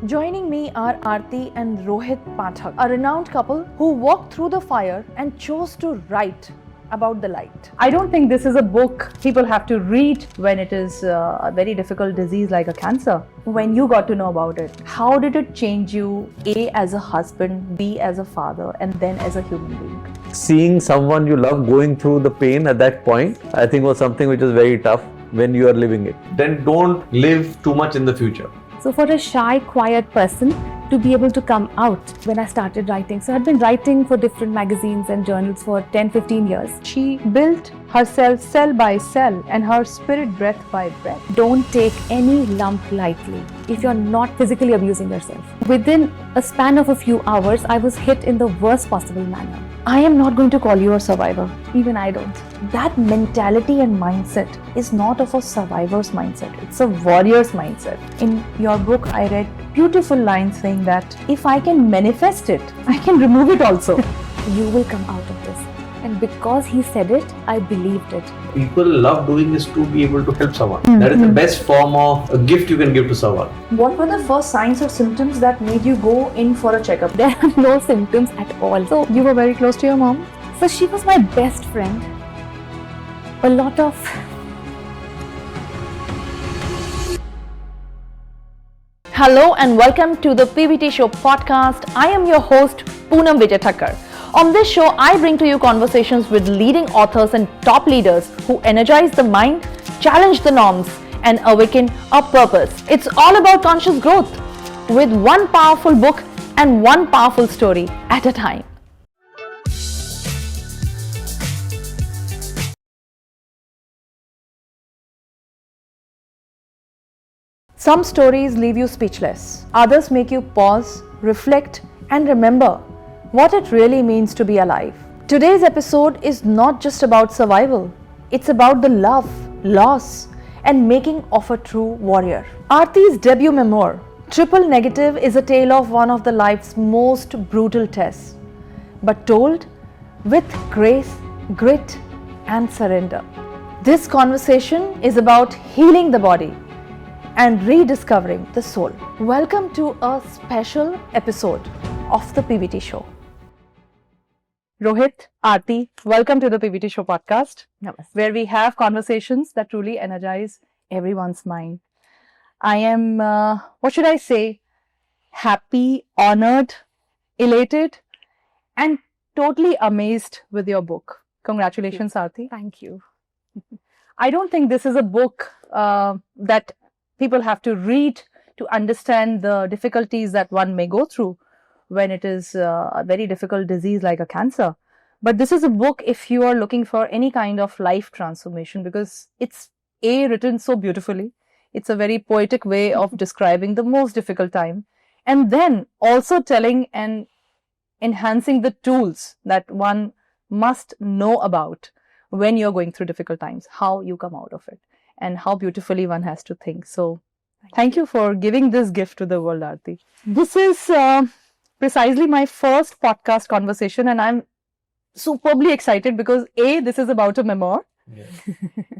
Joining me are Aarti and Rohit Pathak, a renowned couple who walked through the fire and chose to write about the light. I don't think this is a book people have to read when it is a very difficult disease like a cancer. When you got to know about it, how did it change you, A, as a husband, B, as a father, and then as a human being? Seeing someone you love going through the pain at that point, I think was something which is very tough when you are living it. Then don't live too much in the future. So for a shy, quiet person to be able to come out when I started writing. So I'd been writing for different magazines and journals for 10-15 years. She built herself cell by cell and her spirit breath by breath. Don't take any lump lightly if you're not physically abusing yourself. Within a span of a few hours, I was hit in the worst possible manner. I am not going to call you a survivor. Even I don't. That mentality and mindset is not of a survivor's mindset, it's a warrior's mindset. In your book, I read beautiful lines saying that if I can manifest it, I can remove it also. You will come out of this. And because he said it, I believed it. People love doing this to be able to help someone. That is the best form of a gift you can give to someone. What were the first signs or symptoms that made you go in for a checkup? There are no symptoms at all. So You were very close to your mom? So she was my best friend. A lot of Hello and welcome to the PVT Show podcast. I am your host, Poonamvijaythakkar. On this show, I bring to you conversations with leading authors and top leaders who energize the mind, challenge the norms, and awaken a purpose. It's all about conscious growth with one powerful book and one powerful story at a time. Some stories leave you speechless. Others make you pause, reflect, and remember what it really means to be alive. Today's episode is not just about survival. It's about the love, loss, and making of a true warrior. Aarti's debut memoir, Triple Negative, is a tale of one of the life's most brutal tests, but told with grace, grit, and surrender. This conversation is about healing the body and rediscovering the soul. Welcome to a special episode of the PVT Show. Rohit, Aarti, welcome to the PVT Show podcast, Namaste. where we have conversations that truly energize everyone's mind. I am, what should I say, happy, honored, elated, and totally amazed with your book. Congratulations, Aarti. thank you. I don't think this is a book that people have to read to understand the difficulties that one may go through when it is a very difficult disease like a cancer. But this is a book if you are looking for any kind of life transformation, because it's written so beautifully. It's a very poetic way of describing the most difficult time, and then also telling and enhancing the tools that one must know about when you're going through difficult times, how you come out of it, and how beautifully one has to think. So thank you for giving this gift to the world, Aarti. This is precisely my first podcast conversation, and I'm superbly excited because A, this is about a memoir,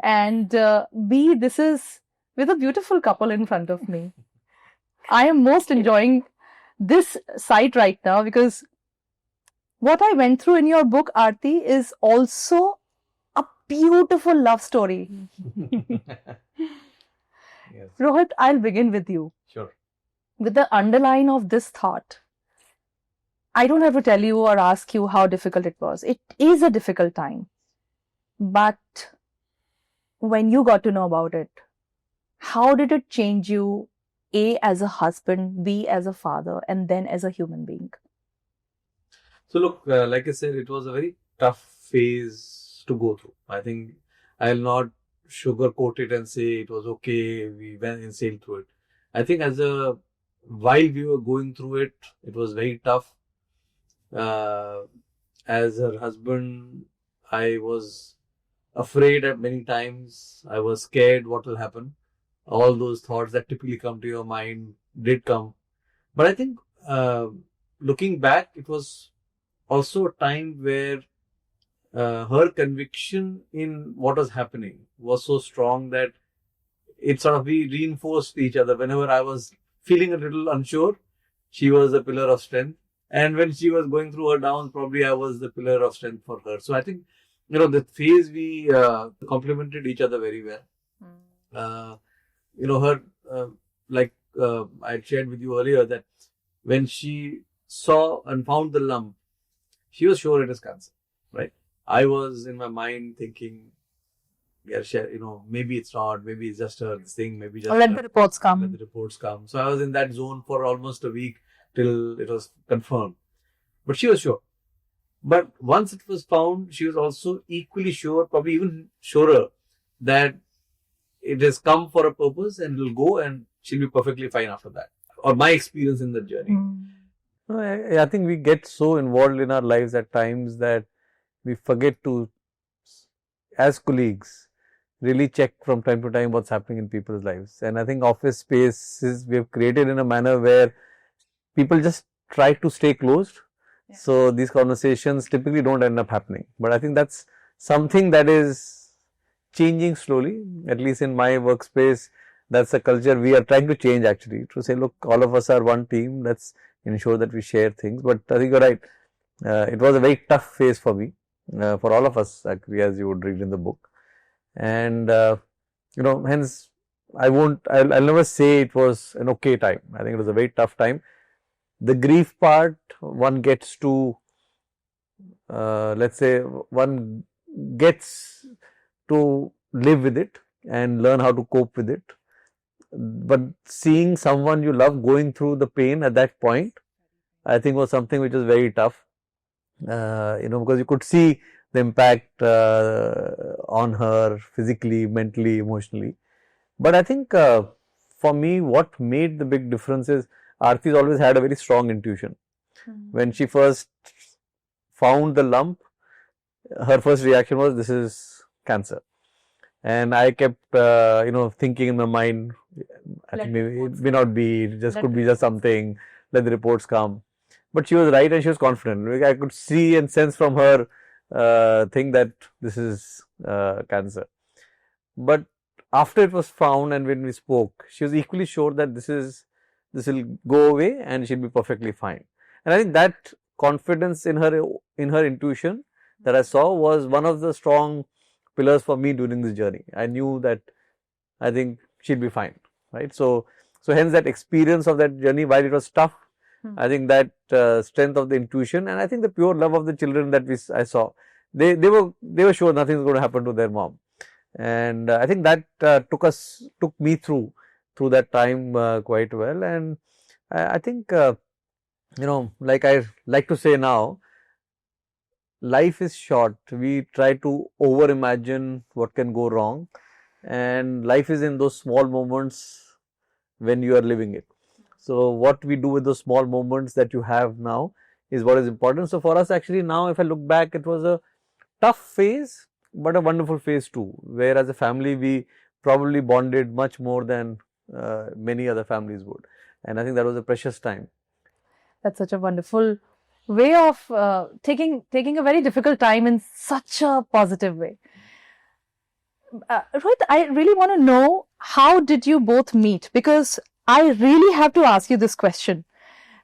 and B, this is with a beautiful couple in front of me. I am most enjoying this site right now because what I went through in your book, Aarti, is also a beautiful love story. Yes. Rohit, I'll begin with you. Sure. With the underline of this thought. I don't have to tell you or ask you how difficult it was. It is a difficult time. But when you got to know about it, how did it change you, A, as a husband, B, as a father, and then as a human being? So look, like I said, it was a very tough phase to go through. I think I'll not sugarcoat it and say it was okay, we went and sailed through it. I think while we were going through it, it was very tough. As her husband, I was afraid at many times. I was scared what will happen. All those thoughts that typically come to your mind did come. But I think looking back, it was also a time where her conviction in what was happening was so strong that it sort of we reinforced each other. Whenever I was feeling a little unsure, she was a pillar of strength. And when she was going through her downs, probably I was the pillar of strength for her. So I think, the phase we complemented each other very well. Her, I had shared with you earlier that when she saw and found the lump, she was sure it is cancer, right? I was in my mind thinking, yeah, maybe it's not, maybe it's just a thing, maybe just Let the reports come. Let the reports come. So I was in that zone for almost a week till it was confirmed. But she was sure. But once it was found, she was also equally sure, probably even surer, that it has come for a purpose and it will go and she'll be perfectly fine after that. Or my experience in the journey. No, I think we get so involved in our lives at times that we forget to, as colleagues, really check from time to time what's happening in people's lives. And I think office spaces we have created in a manner where people just try to stay closed. Yeah. So these conversations typically don't end up happening. But I think that's something that is changing slowly, at least in my workspace. That's a culture we are trying to change, actually, to say, look, all of us are one team. Let's ensure that we share things. But I think you're right. It was a very tough phase for me, for all of us, actually, as you would read in the book. And, hence, I'll never say it was an okay time. I think it was a very tough time. The grief part, one gets to, let's say, one gets to live with it and learn how to cope with it. But seeing someone you love going through the pain at that point, I think was something which was very tough, because you could see the impact on her physically, mentally, emotionally. But I think for me, what made the big difference is Aarti's always had a very strong intuition. When she first found the lump, her first reaction was, this is cancer. And I kept, thinking in my mind, I think maybe it may not be, it just could be just something, let the reports come. But she was right and she was confident. I could see and sense from her thing that this is cancer. But after it was found and when we spoke, she was equally sure that this will go away and she'll be perfectly fine. And I think that confidence in her intuition that I saw was one of the strong pillars for me during this journey. I knew that I think she'd be fine, right? So hence that experience of that journey, while it was tough, I think that strength of the intuition and I think the pure love of the children that I saw, they were sure nothing was going to happen to their mom. And I think that took me through that time quite well. And I think, like I like to say now, life is short. We try to over imagine what can go wrong, and life is in those small moments when you are living it. So what we do with those small moments that you have now is what is important. So for us, actually, now if I look back, it was a tough phase, but a wonderful phase too, where as a family we probably bonded much more than many other families would. And I think that was a precious time. That's such a wonderful way of taking a very difficult time in such a positive way. Rohit, I really want to know, how did you both meet? Because I really have to ask you this question.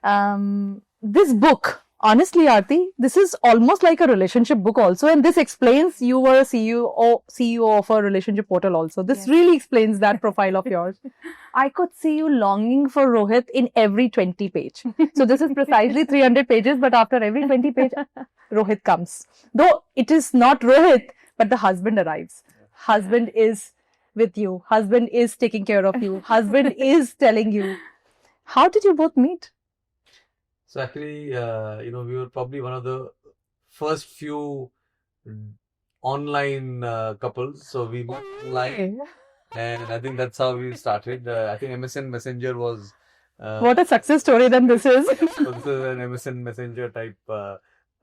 This book, honestly, Aarti, this is almost like a relationship book also, and this explains you were a CEO of a relationship portal also. This really explains that profile of yours. I could see you longing for Rohit in every 20 page. So this is precisely 300 pages, but after every 20 page, Rohit comes. Though it is not Rohit, but the husband arrives. Husband is with you. Husband is taking care of you. Husband is telling you. How did you both meet? So actually, we were probably one of the first few online couples. So we met online, and I think that's how we started. I think MSN Messenger was. What a success story then this is. So this is an MSN Messenger type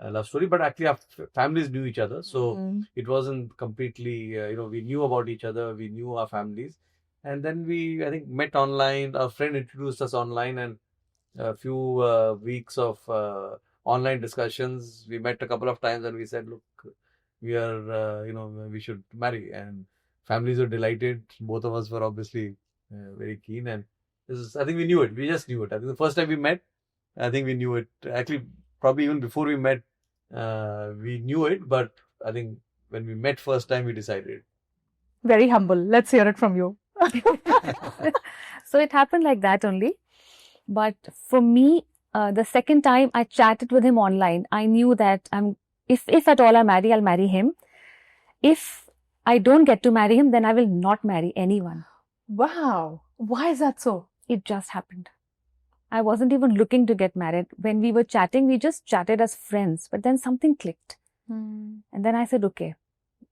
love story, but actually our families knew each other. So it wasn't completely, we knew about each other, we knew our families. And then we, I think, met online. Our friend introduced us online, and a few weeks of online discussions. We met a couple of times and we said, look, we are, we should marry. And families were delighted. Both of us were obviously very keen. And I think we knew it. We just knew it. I think the first time we met, I think we knew it. Actually, probably even before we met, we knew it. But I think when we met first time, we decided. Very humble. Let's hear it from you. So it happened like that only. But for me, the second time I chatted with him online, I knew that if at all I marry, I'll marry him. If I don't get to marry him, then I will not marry anyone. Wow. Why is that so? It just happened. I wasn't even looking to get married. When we were chatting, we just chatted as friends, but then something clicked. And then I said, okay,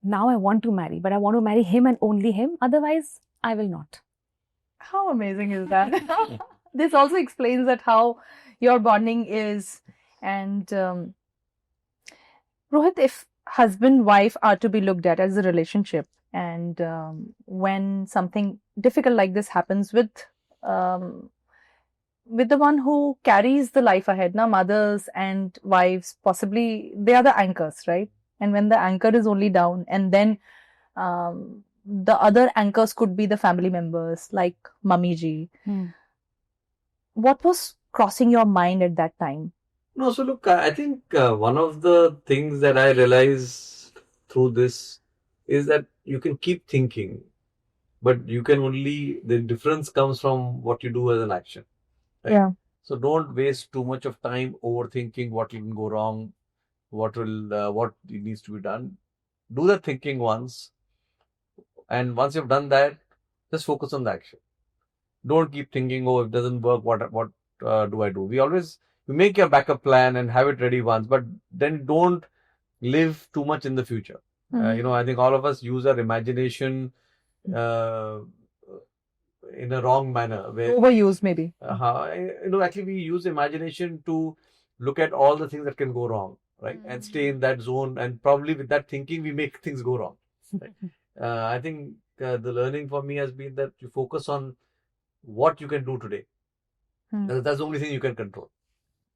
now I want to marry, but I want to marry him and only him. Otherwise, I will not. How amazing is that? This also explains that how your bonding is. And Rohit, if husband-wife are to be looked at as a relationship, and when something difficult like this happens with the one who carries the life ahead, now mothers and wives, possibly they are the anchors, right? And when the anchor is only down, and then the other anchors could be the family members like Mummy ji. What was crossing your mind at that time? No, so look, I think one of the things that I realized through this is that you can keep thinking, but the difference comes from what you do as an action. Right? Yeah. So don't waste too much of time overthinking what can go wrong, what needs to be done. Do the thinking once, and once you've done that, just focus on the action. Don't keep thinking, oh, if it doesn't work, what do I do? We make your backup plan and have it ready once, but then don't live too much in the future. I think all of us use our imagination in a wrong manner. Overused, maybe. Actually, we use imagination to look at all the things that can go wrong, right? And stay in that zone. And probably with that thinking, we make things go wrong. Right? I think the learning for me has been that you focus on what you can do today. That's the only thing you can control.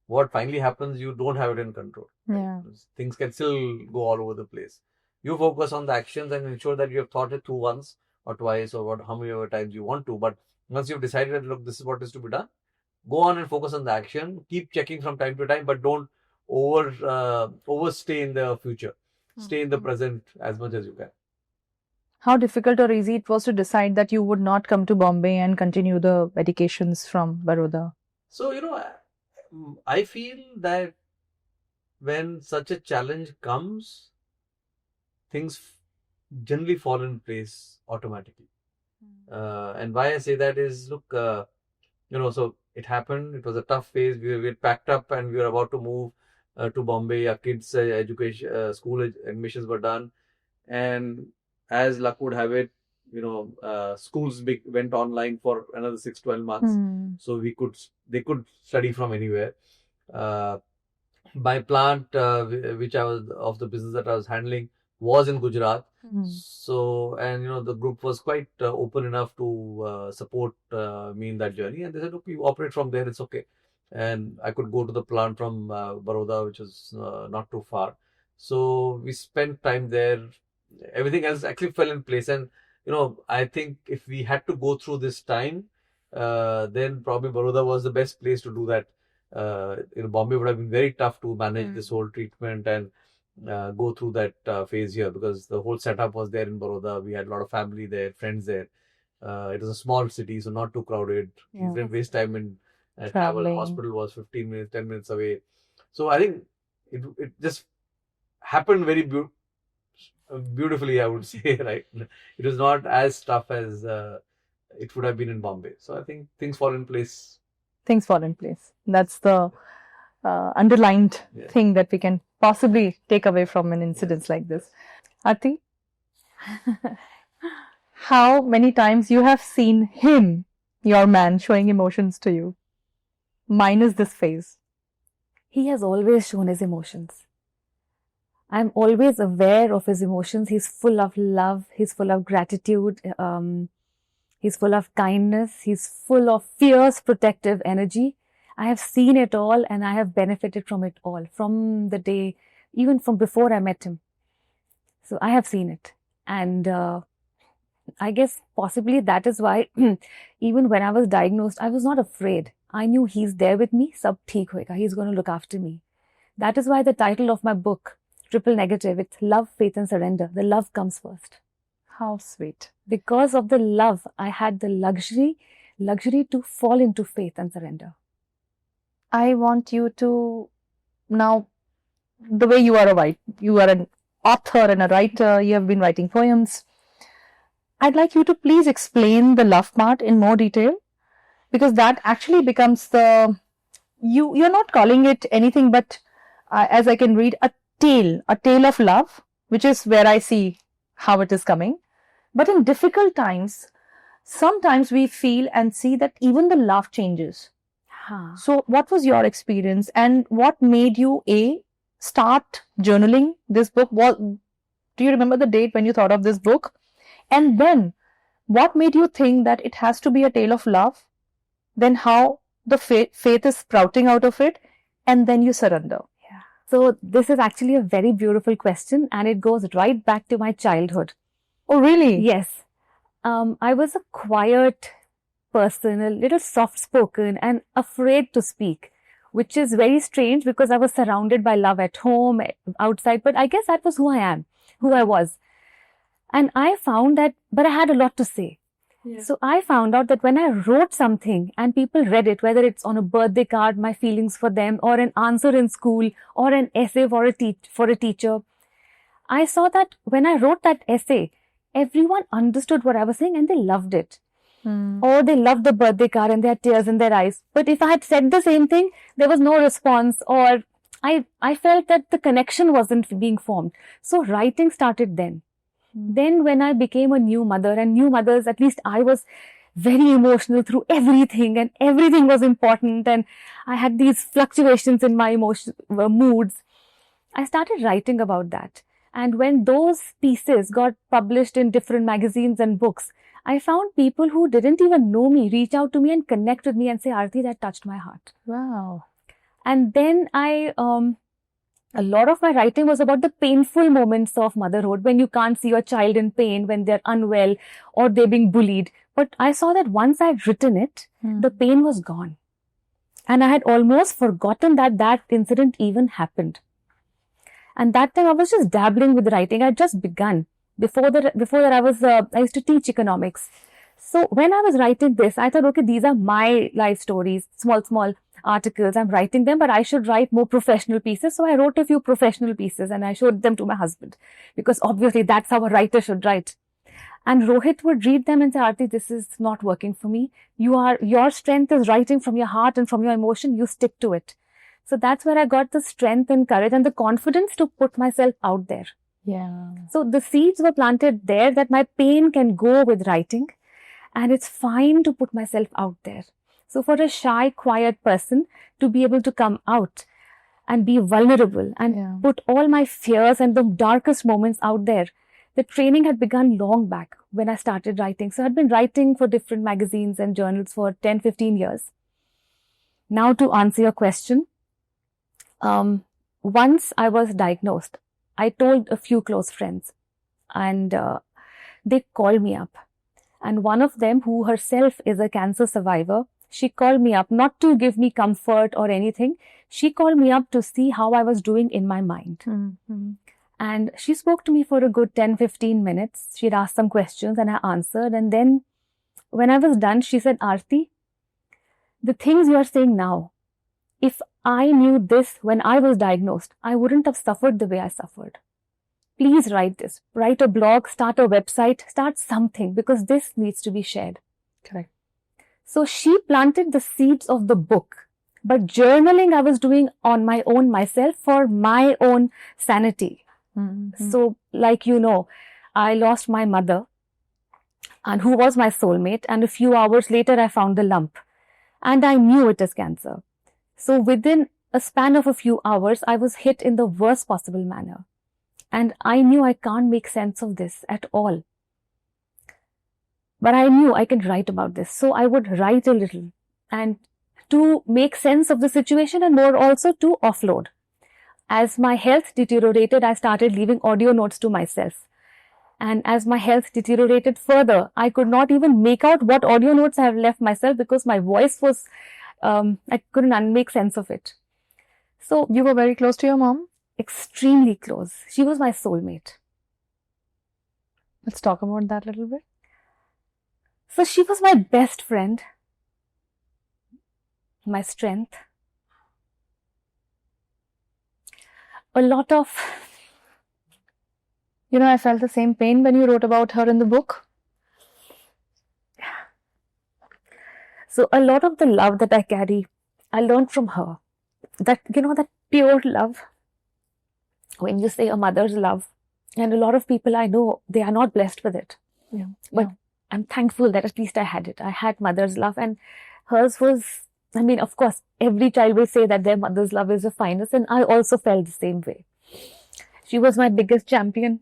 What finally happens, you don't have it in control. Yeah. Things can still go all over the place. You focus on the actions and ensure that you have thought it through once or twice or how many other times you want to. But once you've decided that, look, this is what is to be done, go on and focus on the action. Keep checking from time to time, but don't overstay in the future. Stay in the present as much as you can. How difficult or easy it was to decide that you would not come to Bombay and continue the medications from Baroda? So, I feel that when such a challenge comes, things generally fall in place automatically. And why I say that is, look, so it happened. It was a tough phase. We had packed up and we were about to move to Bombay. Our kids' education, school admissions were done. And as luck would have it, schools went online for another 6-12 months. So they could study from anywhere. My plant, which I was of the business that I was handling, was in Gujarat. So, and the group was quite open enough to support me in that journey. And they said, look, you operate from there, it's okay. And I could go to the plant from Baroda, which is not too far. So we spent time there. Everything else actually fell in place. And, I think if we had to go through this time, then probably Baroda was the best place to do that. Bombay would have been very tough to manage this whole treatment and go through that phase here, because the whole setup was there in Baroda. We had a lot of family there, friends there. It was a small city, so not too crowded. You didn't waste time in travel. Hospital was 15 minutes, 10 minutes away. So I think it just happened very beautifully, I would say, right? It was not as tough as it would have been in Bombay. So I think things fall in place. Things fall in place. That's the underlined thing that we can possibly take away from an incident like this. Aarti, how many times you have seen him, your man, showing emotions to you, minus this phase? He has always shown his emotions. I'm always aware of his emotions. He's full of love. He's full of gratitude. He's full of kindness. He's full of fierce protective energy. I have seen it all and I have benefited from it all from the day, even from before I met him. So I have seen it. And I guess possibly that is why even when I was diagnosed, I was not afraid. I knew he's there with me, sab theek hoega, he's going to look after me. That is why the title of my book, Triple Negative, it's Love, Faith and Surrender. The love comes first. How sweet. Because of the love, I had the luxury to fall into faith and surrender. I want you to now, the way you are an author and a writer, you have been writing poems. I'd like you to please explain the love part in more detail, because that actually becomes you're not calling it anything but, as I can read, a tale of love, which is where I see how it is coming. But in difficult times, sometimes we feel and see that even the love changes. So what was your experience, and what made you start journaling this book? Do you remember the date when you thought of this book? And then what made you think that it has to be a tale of love? Then how the faith is sprouting out of it, and then you surrender. So this is actually a very beautiful question, and it goes right back to my childhood. Oh, really? Yes. I was a quiet person, a little soft-spoken and afraid to speak, which is very strange because I was surrounded by love at home, outside, but I guess that was who I was. And I found that, but I had a lot to say. So I found out that when I wrote something and people read it, whether it's on a birthday card, my feelings for them, or an answer in school, or an essay for a teacher, I saw that when I wrote that essay, everyone understood what I was saying and they loved it. Or they loved the birthday card and they had tears in their eyes. But if I had said the same thing, there was no response, or I felt that the connection wasn't being formed. So writing started then. Then when I became a new mother, and new mothers, at least I was very emotional through everything, and everything was important, and I had these fluctuations in my moods. I started writing about that. And when those pieces got published in different magazines and books, I found people who didn't even know me reach out to me and connect with me and say, Aarti, that touched my heart. Wow. And then a lot of my writing was about the painful moments of motherhood, when you can't see your child in pain, when they're unwell or they're being bullied. But I saw that once I'd written it, the pain was gone. And I had almost forgotten that incident even happened. And that time I was just dabbling with writing. I'd just begun. Before that I used to teach economics. So when I was writing this, I thought, okay, these are my life stories, small articles. I'm writing them, but I should write more professional pieces. So I wrote a few professional pieces and I showed them to my husband, because obviously that's how a writer should write. And Rohit would read them and say, Aarti, this is not working for me. Your strength is writing from your heart and from your emotion. You stick to it. So that's where I got the strength and courage and the confidence to put myself out there. Yeah. So the seeds were planted there that my pain can go with writing, and it's fine to put myself out there. So for a shy, quiet person to be able to come out and be vulnerable and put all my fears and the darkest moments out there, the training had begun long back when I started writing. So I'd been writing for different magazines and journals for 10-15 years. Now to answer your question, once I was diagnosed, I told a few close friends, and they called me up. And one of them, who herself is a cancer survivor, she called me up not to give me comfort or anything. She called me up to see how I was doing in my mind. And she spoke to me for a good 10-15 minutes. She'd asked some questions and I answered. And then when I was done, she said, Aarti, the things you are saying now, if I knew this when I was diagnosed, I wouldn't have suffered the way I suffered. Please write this. Write a blog, start a website, start something, because this needs to be shared. Correct. So she planted the seeds of the book. But journaling I was doing on my own myself for my own sanity. So like you know, I lost my mother, and who was my soulmate, and a few hours later I found the lump. And I knew it is cancer. So within a span of a few hours, I was hit in the worst possible manner. And I knew I can't make sense of this at all. But I knew I can write about this. So I would write a little, and to make sense of the situation, and more also to offload. As my health deteriorated, I started leaving audio notes to myself. And as my health deteriorated further, I could not even make out what audio notes I have left myself because my voice was, I couldn't make sense of it. So You were very close to your mom? extremely close. She was my soulmate. Let's talk about that a little bit. So she was my best friend, my strength. A lot of, You know, I felt the same pain when you wrote about her in the book. so a lot of the love that I carry, I learned from her. That, that pure love. When you say a mother's love, and a lot of people I know, they are not blessed with it. Yeah. But I'm thankful that at least I had it. I had mother's love, and hers was, of course, every child will say that their mother's love is the finest, and I also felt the same way. She was my biggest champion.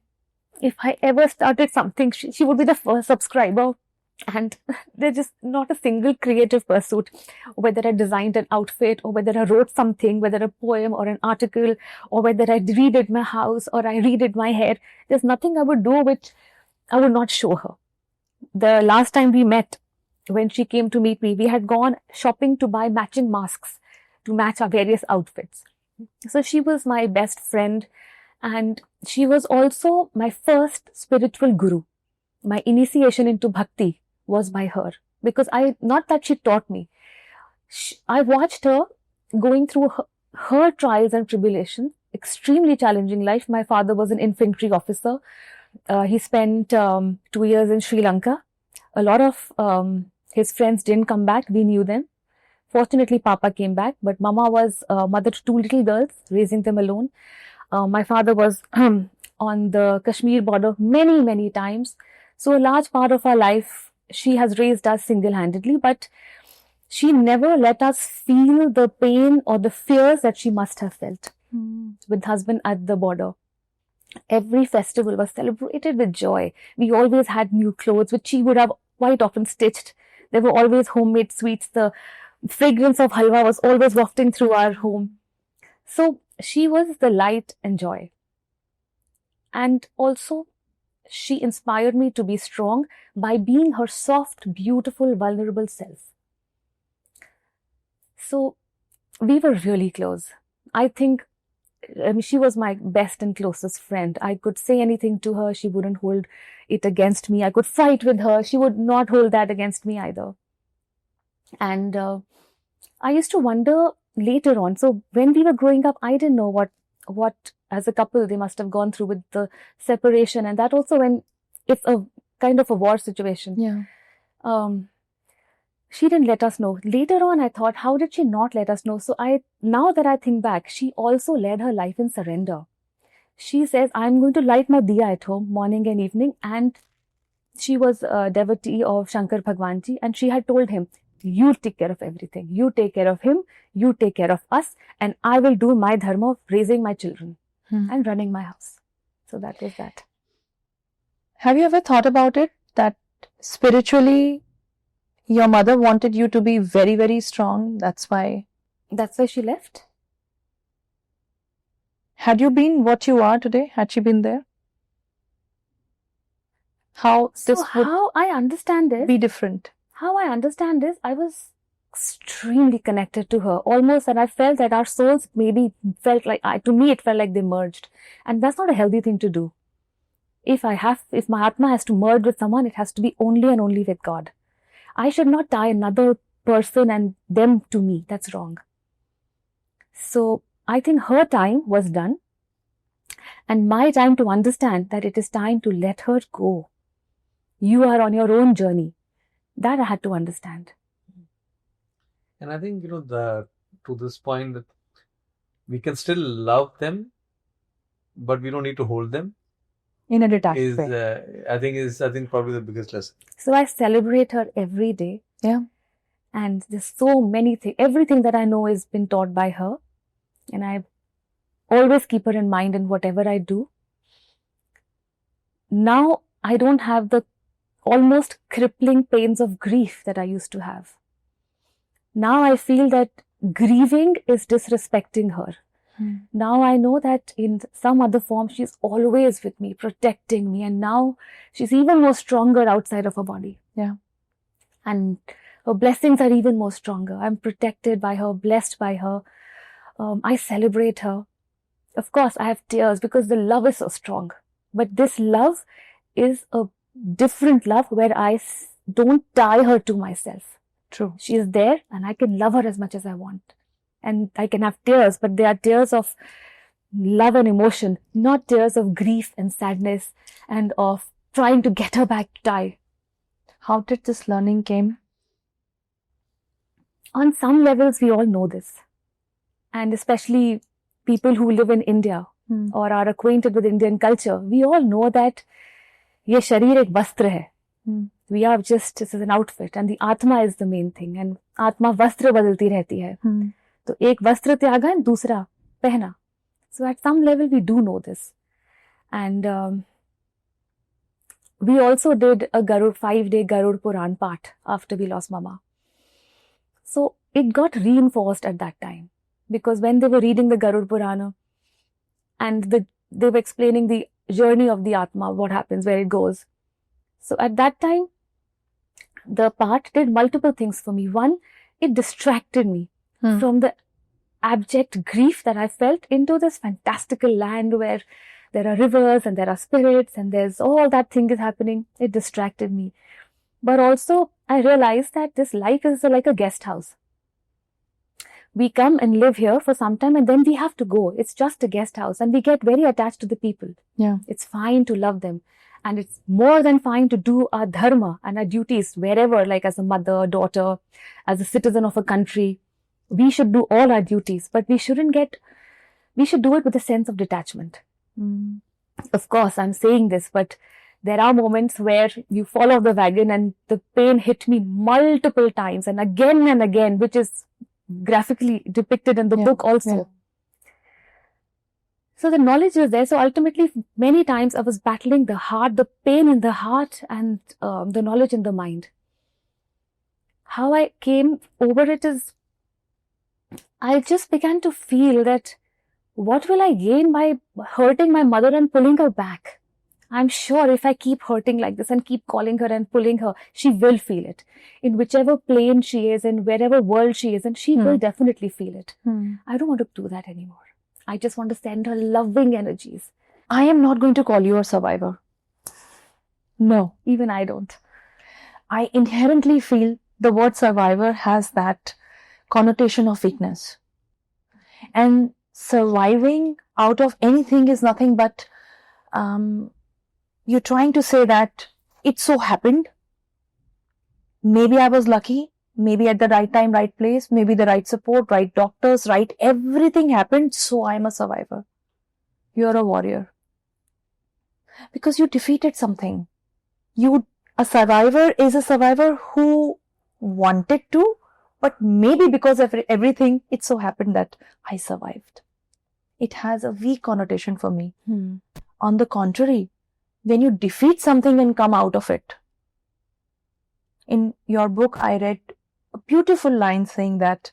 If I ever started something, she would be the first subscriber. And there's just not a single creative pursuit, whether I designed an outfit or whether I wrote something, whether a poem or an article, or whether I redid my house or I redid my hair. There's nothing I would do which I would not show her. The last time we met, when she came to meet me, we had gone shopping to buy matching masks to match our various outfits. So she was my best friend, and she was also my first spiritual guru. My initiation into bhakti was by her, because not that she taught me. I watched her going through her trials and tribulations, extremely challenging life. My father was an infantry officer. He spent 2 years in Sri Lanka. A lot of his friends didn't come back. We knew them. Fortunately, Papa came back, but Mama was mother to 2 little girls, raising them alone. My father was on the Kashmir border many, many times. So a large part of our life, she has raised us single-handedly, but she never let us feel the pain or the fears that she must have felt with husband at the border. Every festival was celebrated with joy. We always had new clothes, which she would have quite often stitched. There were always homemade sweets. The fragrance of halwa was always wafting through our home. So she was the light and joy. And also, she inspired me to be strong by being her soft, beautiful, vulnerable self. So we were really close. I think she was my best and closest friend. I could say anything to her. She wouldn't hold it against me. I could fight with her. She would not hold that against me either. And I used to wonder later on. So when we were growing up, I didn't know what as a couple they must have gone through with the separation, and that also when it's a kind of a war situation. Yeah. She didn't let us know. Later on, I thought, how did she not let us know? So now that I think back, she also led her life in surrender. She says, I'm going to light my diya at home morning and evening. And she was a devotee of Shankar Bhagwanji, and she had told him, you take care of everything. You take care of him. You take care of us. And I will do my dharma of raising my children and running my house. So that was that. Have you ever thought about it that spiritually your mother wanted you to be very, very strong? That's why She left. Had you been what you are today, had she been there? How this would How I understand this, be different? How I understand this, I was extremely connected to her, almost that I felt that our souls maybe felt like, to me it felt like they merged. And that's not a healthy thing to do. If my Atma has to merge with someone, it has to be only and only with God. I should not tie another person and them to me. That's wrong. So I think her time was done, and my time to understand that it is time to let her go. You are on your own journey. That I had to understand. And I think, to this point that we can still love them, but we don't need to hold them. In a detached way. I think probably the biggest lesson. So I celebrate her every day. Yeah. And there's so many things. Everything that I know has been taught by her. And I always keep her in mind in whatever I do. Now I don't have the almost crippling pains of grief that I used to have. Now I feel that grieving is disrespecting her. Now I know that in some other form, she's always with me, protecting me. And now she's even more stronger outside of her body. Yeah. And her blessings are even more stronger. I'm protected by her, blessed by her. I celebrate her. Of course, I have tears because the love is so strong. But this love is a different love where I don't tie her to myself. True. She is there and I can love her as much as I want. And I can have tears, but they are tears of love and emotion, not tears of grief and sadness and of trying to get her back to die. How did this learning came? On some levels, we all know this. And especially people who live in India or are acquainted with Indian culture, we all know that ye sharir ek vastra hai. We are just, this is an outfit and the Atma is the main thing. And Atma vastra badalti rehti hai. So ek vastra tyaga and dusra pehna. So at some level, we do know this. And we also did a 5-day Garud Puran part after we lost Mama. So it got reinforced at that time. Because when they were reading the Garud Purana and they were explaining the journey of the Atma, what happens, where it goes. So at that time, the part did multiple things for me. One, it distracted me from the abject grief that I felt into this fantastical land where there are rivers and there are spirits and there's all that thing is happening. It distracted me. But also, I realized that this life is like a guest house. We come and live here for some time and then we have to go. It's just a guest house and we get very attached to the people. Yeah. It's fine to love them. And it's more than fine to do our dharma and our duties wherever, like as a mother, daughter, as a citizen of a country. We should do all our duties, but we should do it with a sense of detachment. Of course, I'm saying this, but there are moments where you fall off the wagon and the pain hit me multiple times and again, which is graphically depicted in the book also. Yeah. So the knowledge was there. So ultimately, many times I was battling the heart, the pain in the heart and the knowledge in the mind. How I came over it is, I just began to feel that what will I gain by hurting my mother and pulling her back? I'm sure if I keep hurting like this and keep calling her and pulling her, she will feel it. In whichever plane she is, in wherever world she is, and she will definitely feel it. I don't want to do that anymore. I just want to send her loving energies. I am not going to call you a survivor. No. Even I don't. I inherently feel the word survivor has that connotation of weakness. And surviving out of anything is nothing but you're trying to say that it so happened. Maybe I was lucky. Maybe at the right time, right place. Maybe the right support, right doctors, right everything happened. So I'm a survivor. You're a warrior. Because you defeated something. A survivor is a survivor who wanted to, but maybe because of everything, it so happened that I survived. It has a weak connotation for me. On the contrary, when you defeat something and come out of it. In your book, I read a beautiful line saying that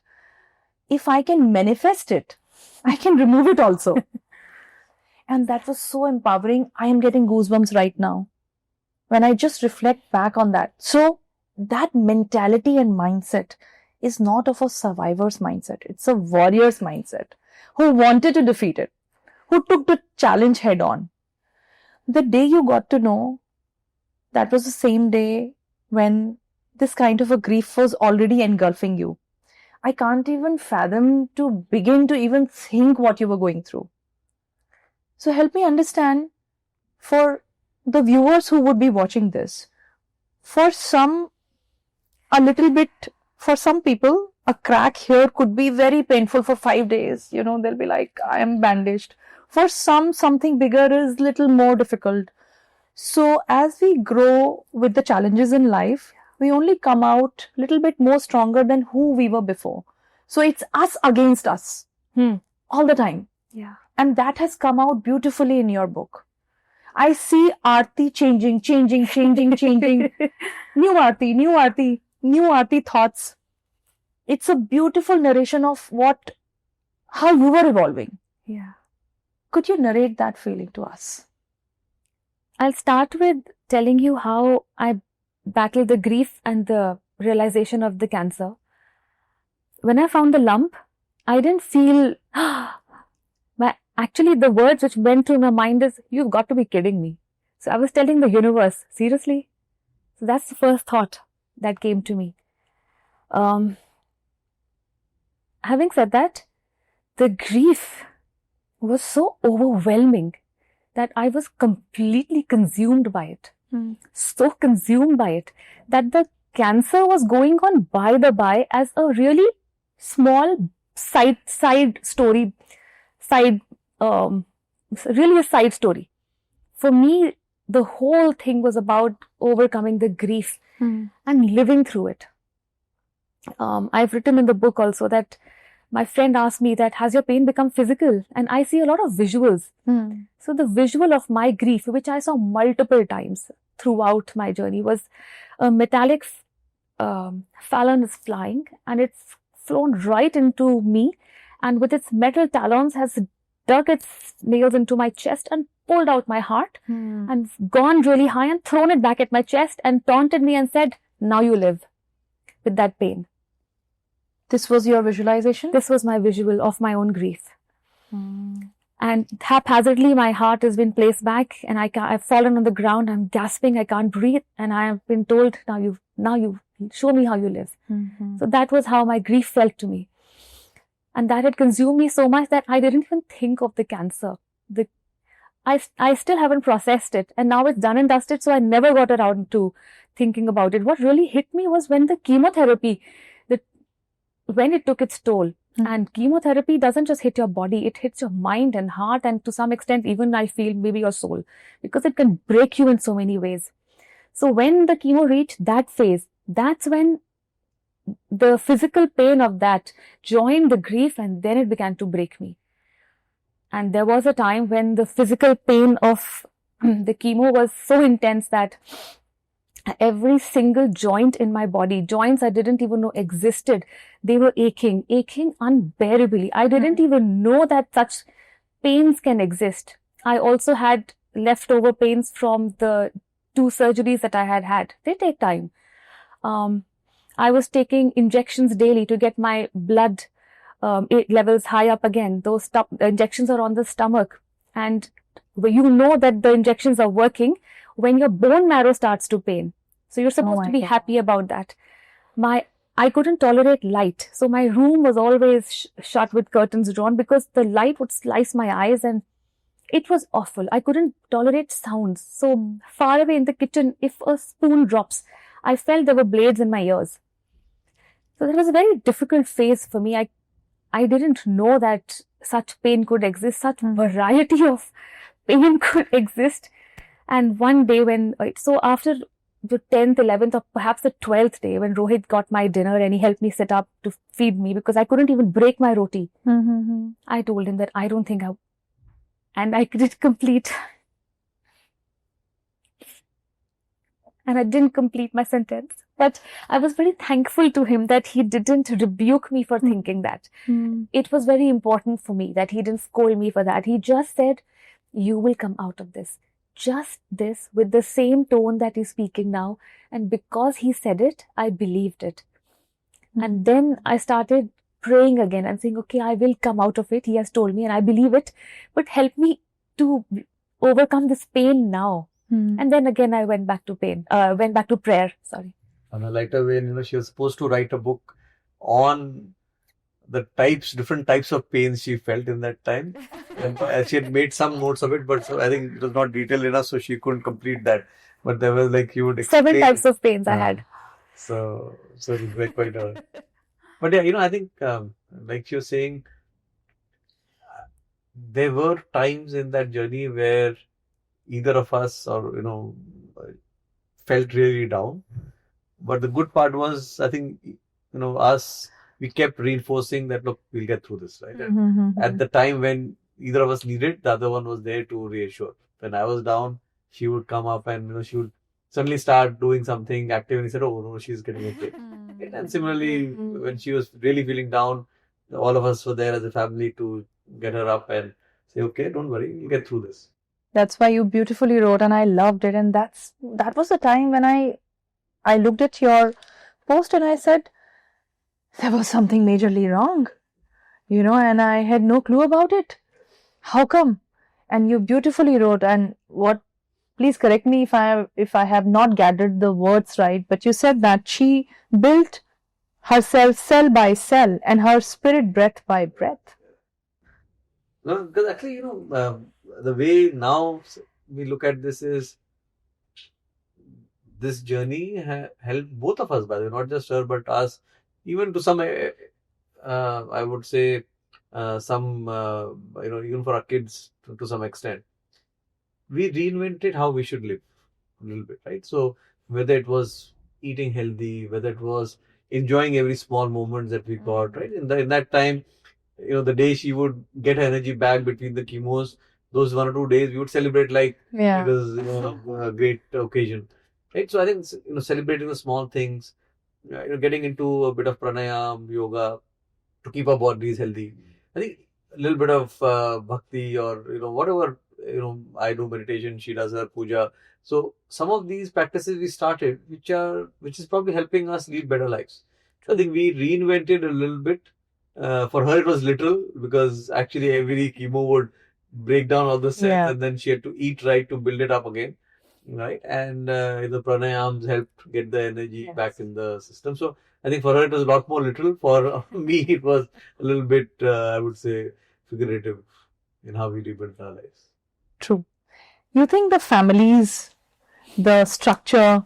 if I can manifest it, I can remove it also. And that was so empowering. I am getting goosebumps right now when I just reflect back on that. So that mentality and mindset is not of a survivor's mindset. It's a warrior's mindset who wanted to defeat it, who took the challenge head on. The day you got to know, that was the same day when this kind of a grief was already engulfing you. I can't even fathom to begin to even think what you were going through. So help me understand, for the viewers who would be watching this, for some, for some people, a crack here could be very painful for 5 days. You know, they'll be like, I am bandaged. For some, something bigger is little more difficult. So as we grow with the challenges in life, we only come out a little bit more stronger than who we were before. So it's us against us all the time. Yeah. And that has come out beautifully in your book. I see Aarti changing. New Aarti thoughts. It's a beautiful narration of how you were evolving. Yeah. Could you narrate that feeling to us? I'll start with telling you how I battled the grief and the realization of the cancer. When I found the lump, I didn't feel, actually the words which went through my mind is, you've got to be kidding me. So I was telling the universe, seriously? So that's the first thought that came to me. Having said that, the grief was so overwhelming that I was completely consumed by it. So consumed by it that the cancer was going on by as a really small side story, really a side story. For me, the whole thing was about overcoming the grief and living through it. I've written in the book also that my friend asked me that, has your pain become physical? And I see a lot of visuals. So the visual of my grief, which I saw multiple times throughout my journey, was a metallic falcon is flying and it's flown right into me, and with its metal talons has dug its nails into my chest and pulled out my heart and gone really high and thrown it back at my chest and taunted me and said, now you live with that pain. This was your visualization? This was my visual of my own grief. And haphazardly, my heart has been placed back and I've fallen on the ground. I'm gasping. I can't breathe. And I have been told, now you show me how you live. So that was how my grief felt to me. And that had consumed me so much that I didn't even think of the cancer. I still haven't processed it. And now it's done and dusted. So I never got around to thinking about it. What really hit me was when the chemotherapy, when it took its toll. And chemotherapy doesn't just hit your body, it hits your mind and heart, and to some extent even I feel maybe your soul, because it can break you in so many ways. So when the chemo reached that phase, that's when the physical pain of that joined the grief, and then it began to break me. And there was a time when the physical pain of the chemo was so intense that every single joint in my body, joints I didn't even know existed, they were aching unbearably. I didn't even know that such pains can exist. I also had leftover pains from the 2 surgeries that I had had. They take time. I was taking injections daily to get my blood levels high up again. Those injections are on the stomach, and you know that the injections are working when your bone marrow starts to pain. So you're supposed to be happy about that. I couldn't tolerate light. So my room was always shut with curtains drawn because the light would slice my eyes and it was awful. I couldn't tolerate sounds. So far away in the kitchen, if a spoon drops, I felt there were blades in my ears. So that was a very difficult phase for me. I didn't know that such pain could exist, such variety of pain could exist. And one day so after the 10th, 11th, or perhaps the 12th day, when Rohit got my dinner and he helped me sit up to feed me because I couldn't even break my roti. I told him that I don't think and I didn't complete my sentence. But I was very thankful to him that he didn't rebuke me for thinking that. It was very important for me that he didn't scold me for that. He just said, you will come out of this. Just this, with the same tone that he's speaking now. And because he said it, I believed it. And then I started praying again and saying, okay, I will come out of it. He has told me and I believe it. But help me to overcome this pain now. And then again, I went back to prayer. Sorry. On a lighter vein, she was supposed to write a book on the different types of pains she felt in that time. And she had made some notes of it, but so I think it was not detailed enough, so she couldn't complete that. But there was you would explain. 7 types of pains I had. So it was quite But yeah, I think, like she was saying, there were times in that journey where either of us felt really down. But the good part was, I think, us, we kept reinforcing that, look, we'll get through this, right? At the time when either of us needed, the other one was there to reassure. When I was down, she would come up and, she would suddenly start doing something active and he said, oh, no, she's getting okay. And similarly, when she was really feeling down, all of us were there as a family to get her up and say, okay, don't worry, we'll get through this. That's why you beautifully wrote, and I loved it. And that was the time when I looked at your post and I said, there was something majorly wrong, and I had no clue about it. How come? And you beautifully wrote, and please correct me if I have not gathered the words right, but you said that she built herself cell by cell and her spirit breath by breath. No, because actually, the way now we look at this is, this journey helped both of us, by the way, not just her, but us, even to some, I would say, some, even for our kids to some extent. We reinvented how we should live a little bit, right? So whether it was eating healthy, whether it was enjoying every small moment that we got, right? In that time, the day she would get her energy back between the chemos, those 1 or 2 days, we would celebrate like it was a great occasion, right? So I think celebrating the small things, getting into a bit of pranayam, yoga to keep our bodies healthy. I think a little bit of bhakti or whatever. I do meditation, she does her puja. So some of these practices we started, which is probably helping us lead better lives. So I think we reinvented a little bit. For her, it was literal, because actually every chemo would break down all the cells, and then she had to eat right to build it up again, right? And the pranayams helped get the energy back in the system. So I think for her it was a lot more literal. For me, it was a little bit, I would say, figurative in how we rebuilt our lives. True. You think the families, the structure,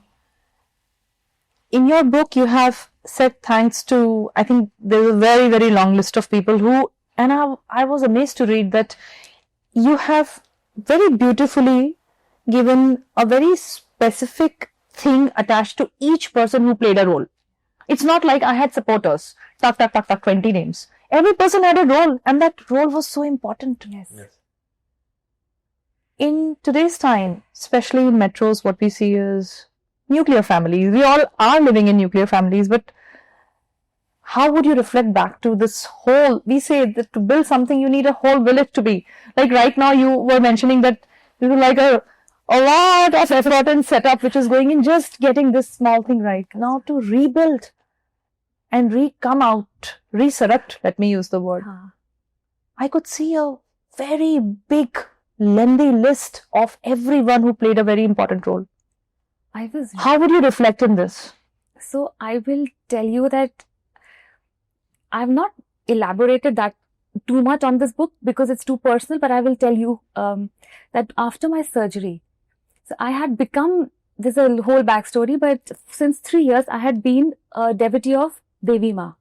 in your book you have said thanks to, I think there's a very, very long list of people who, and I was amazed to read that you have very beautifully given a very specific thing attached to each person who played a role. It's not like I had supporters, 20 names. Every person had a role, and that role was so important. Yes. In today's time, especially in metros, what we see is nuclear families. We all are living in nuclear families, but how would you reflect back to this whole, we say that to build something, you need a whole village to be. Like right now, you were mentioning that this is like a lot of effort and setup which is going in just getting this small thing right. Now to rebuild and resurrect, let me use the word. I could see a very big, lengthy list of everyone who played a very important role. How would you reflect in this? So I will tell you that I've not elaborated that too much on this book because it's too personal, but I will tell you that after my surgery, so I had become, there's a whole backstory, but since 3 years I had been a devotee of Devi Ma,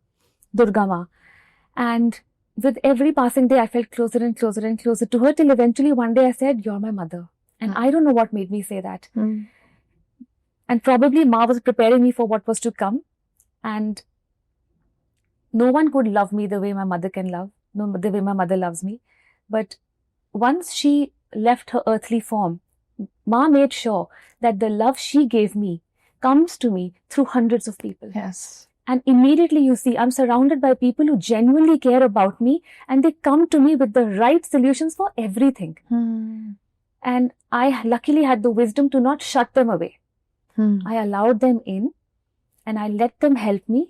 Durga Ma, and with every passing day I felt closer and closer and closer to her, till eventually one day I said, "You're my mother." And I don't know what made me say that. And probably Ma was preparing me for what was to come, and no one could love me the way my mother can love, the way my mother loves me. But once she left her earthly form, Ma made sure that the love she gave me comes to me through hundreds of people. Yes. And immediately you see, I'm surrounded by people who genuinely care about me, and they come to me with the right solutions for everything. And I luckily had the wisdom to not shut them away. I allowed them in and I let them help me,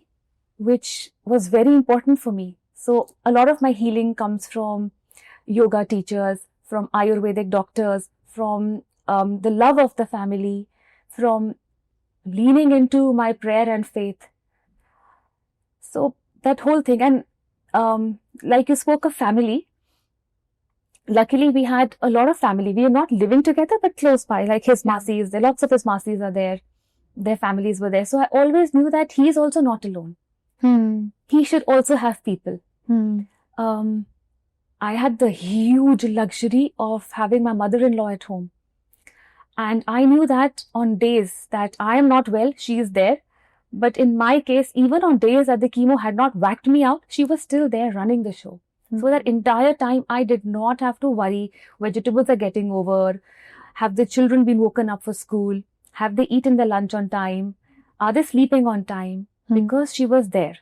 which was very important for me. So a lot of my healing comes from yoga teachers, from Ayurvedic doctors, from the love of the family, from leaning into my prayer and faith. So that whole thing. And like you spoke of family, luckily we had a lot of family. We are not living together, but close by, like his masis. Lots of his masis are there. Their families were there. So I always knew that he is also not alone. He should also have people. I had the huge luxury of having my mother-in-law at home. And I knew that on days that I am not well, she is there. But in my case, even on days that the chemo had not whacked me out, she was still there running the show. So that entire time, I did not have to worry, vegetables are getting over, have the children been woken up for school, have they eaten their lunch on time, are they sleeping on time, because she was there.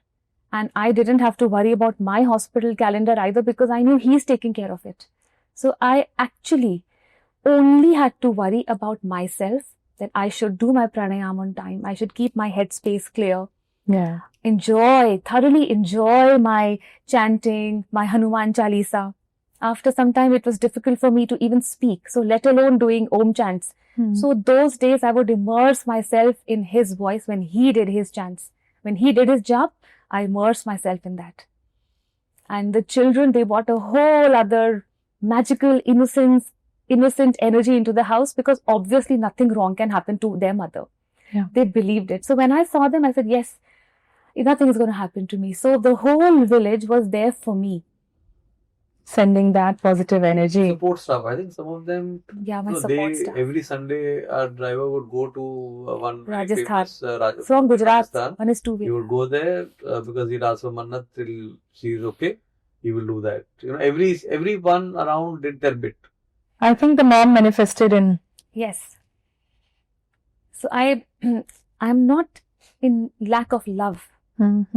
And I didn't have to worry about my hospital calendar either because I knew he's taking care of it. So I actually only had to worry about myself, that I should do my pranayam on time. I should keep my headspace clear. Yeah. Thoroughly enjoy my chanting, my Hanuman Chalisa. After some time, it was difficult for me to even speak. So let alone doing Om chants. So those days I would immerse myself in his voice when he did his chants. When he did his job, I immersed myself in that. And the children, they brought a whole other magical innocent energy into the house because obviously nothing wrong can happen to their mother. Yeah. They believed it. So when I saw them, I said, yes, nothing is going to happen to me. So the whole village was there for me. Sending that positive energy. Support staff. I think some of them, Yeah, my support staff. every Sunday, our driver would go to one very Rajasthan. famous, From Gujarat, Rajasthan. on his He two-wheeler. would go there because he'd ask for Mannat till she is okay. He will do that. Everyone around did their bit. I think the mom manifested in. Yes. So I'm not in lack of love. I'm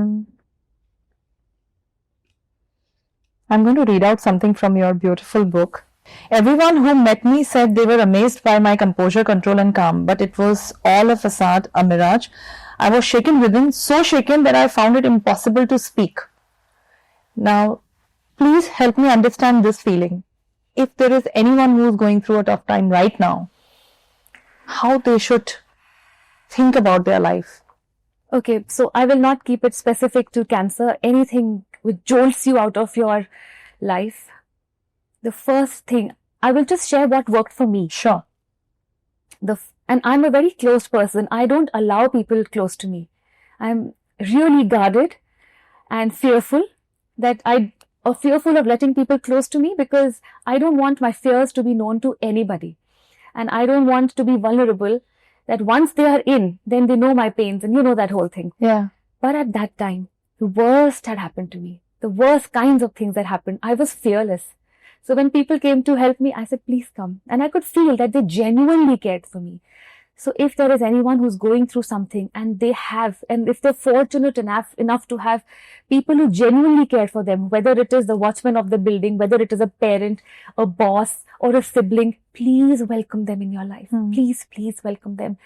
going to read out something from your beautiful book. Everyone who met me said they were amazed by my composure, control and calm, but it was all a facade, a mirage. I was shaken within, so shaken that I found it impossible to speak. Now, please help me understand this feeling. If there is anyone who is going through a tough time right now, how they should think about their life. Okay, so I will not keep it specific to cancer. Anything which jolts you out of your life. The first thing, I will just share what worked for me. Sure. And I'm a very closed person. I don't allow people close to me. I'm really guarded and fearful fearful of letting people close to me because I don't want my fears to be known to anybody. And I don't want to be vulnerable that once they are in, then they know my pains and you know that whole thing. Yeah. But at that time, the worst had happened to me. The worst kinds of things that happened. I was fearless. So when people came to help me, I said, please come. And I could feel that they genuinely cared for me. So if there is anyone who's going through something and if they're fortunate enough to have people who genuinely care for them, whether it is the watchman of the building, whether it is a parent, a boss or a sibling, please welcome them in your life. Please welcome them.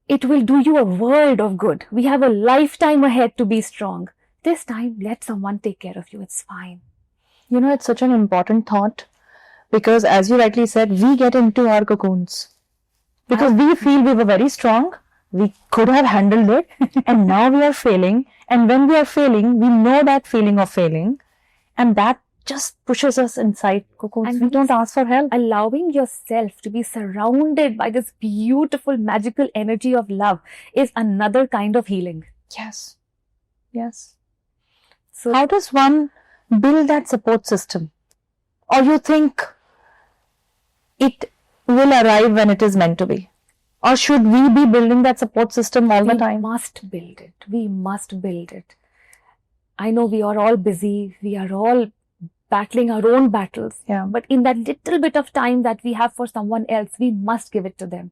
It will do you a world of good. We have a lifetime ahead to be strong. This time, let someone take care of you. It's fine. You know, it's such an important thought because as you rightly said, we get into our cocoons. Because we feel we were very strong, we could have handled it, and now we are failing. And when we are failing, we know that feeling of failing, and that just pushes us inside cocoons. And we don't ask for help. Allowing yourself to be surrounded by this beautiful, magical energy of love is another kind of healing. Yes. Yes. So how does one build that support system? Or you think it will arrive when it is meant to be? Or should we be building that support system all the time? We must build it. We must build it. I know we are all busy. We are all battling our own battles. Yeah. But in that little bit of time that we have for someone else, we must give it to them.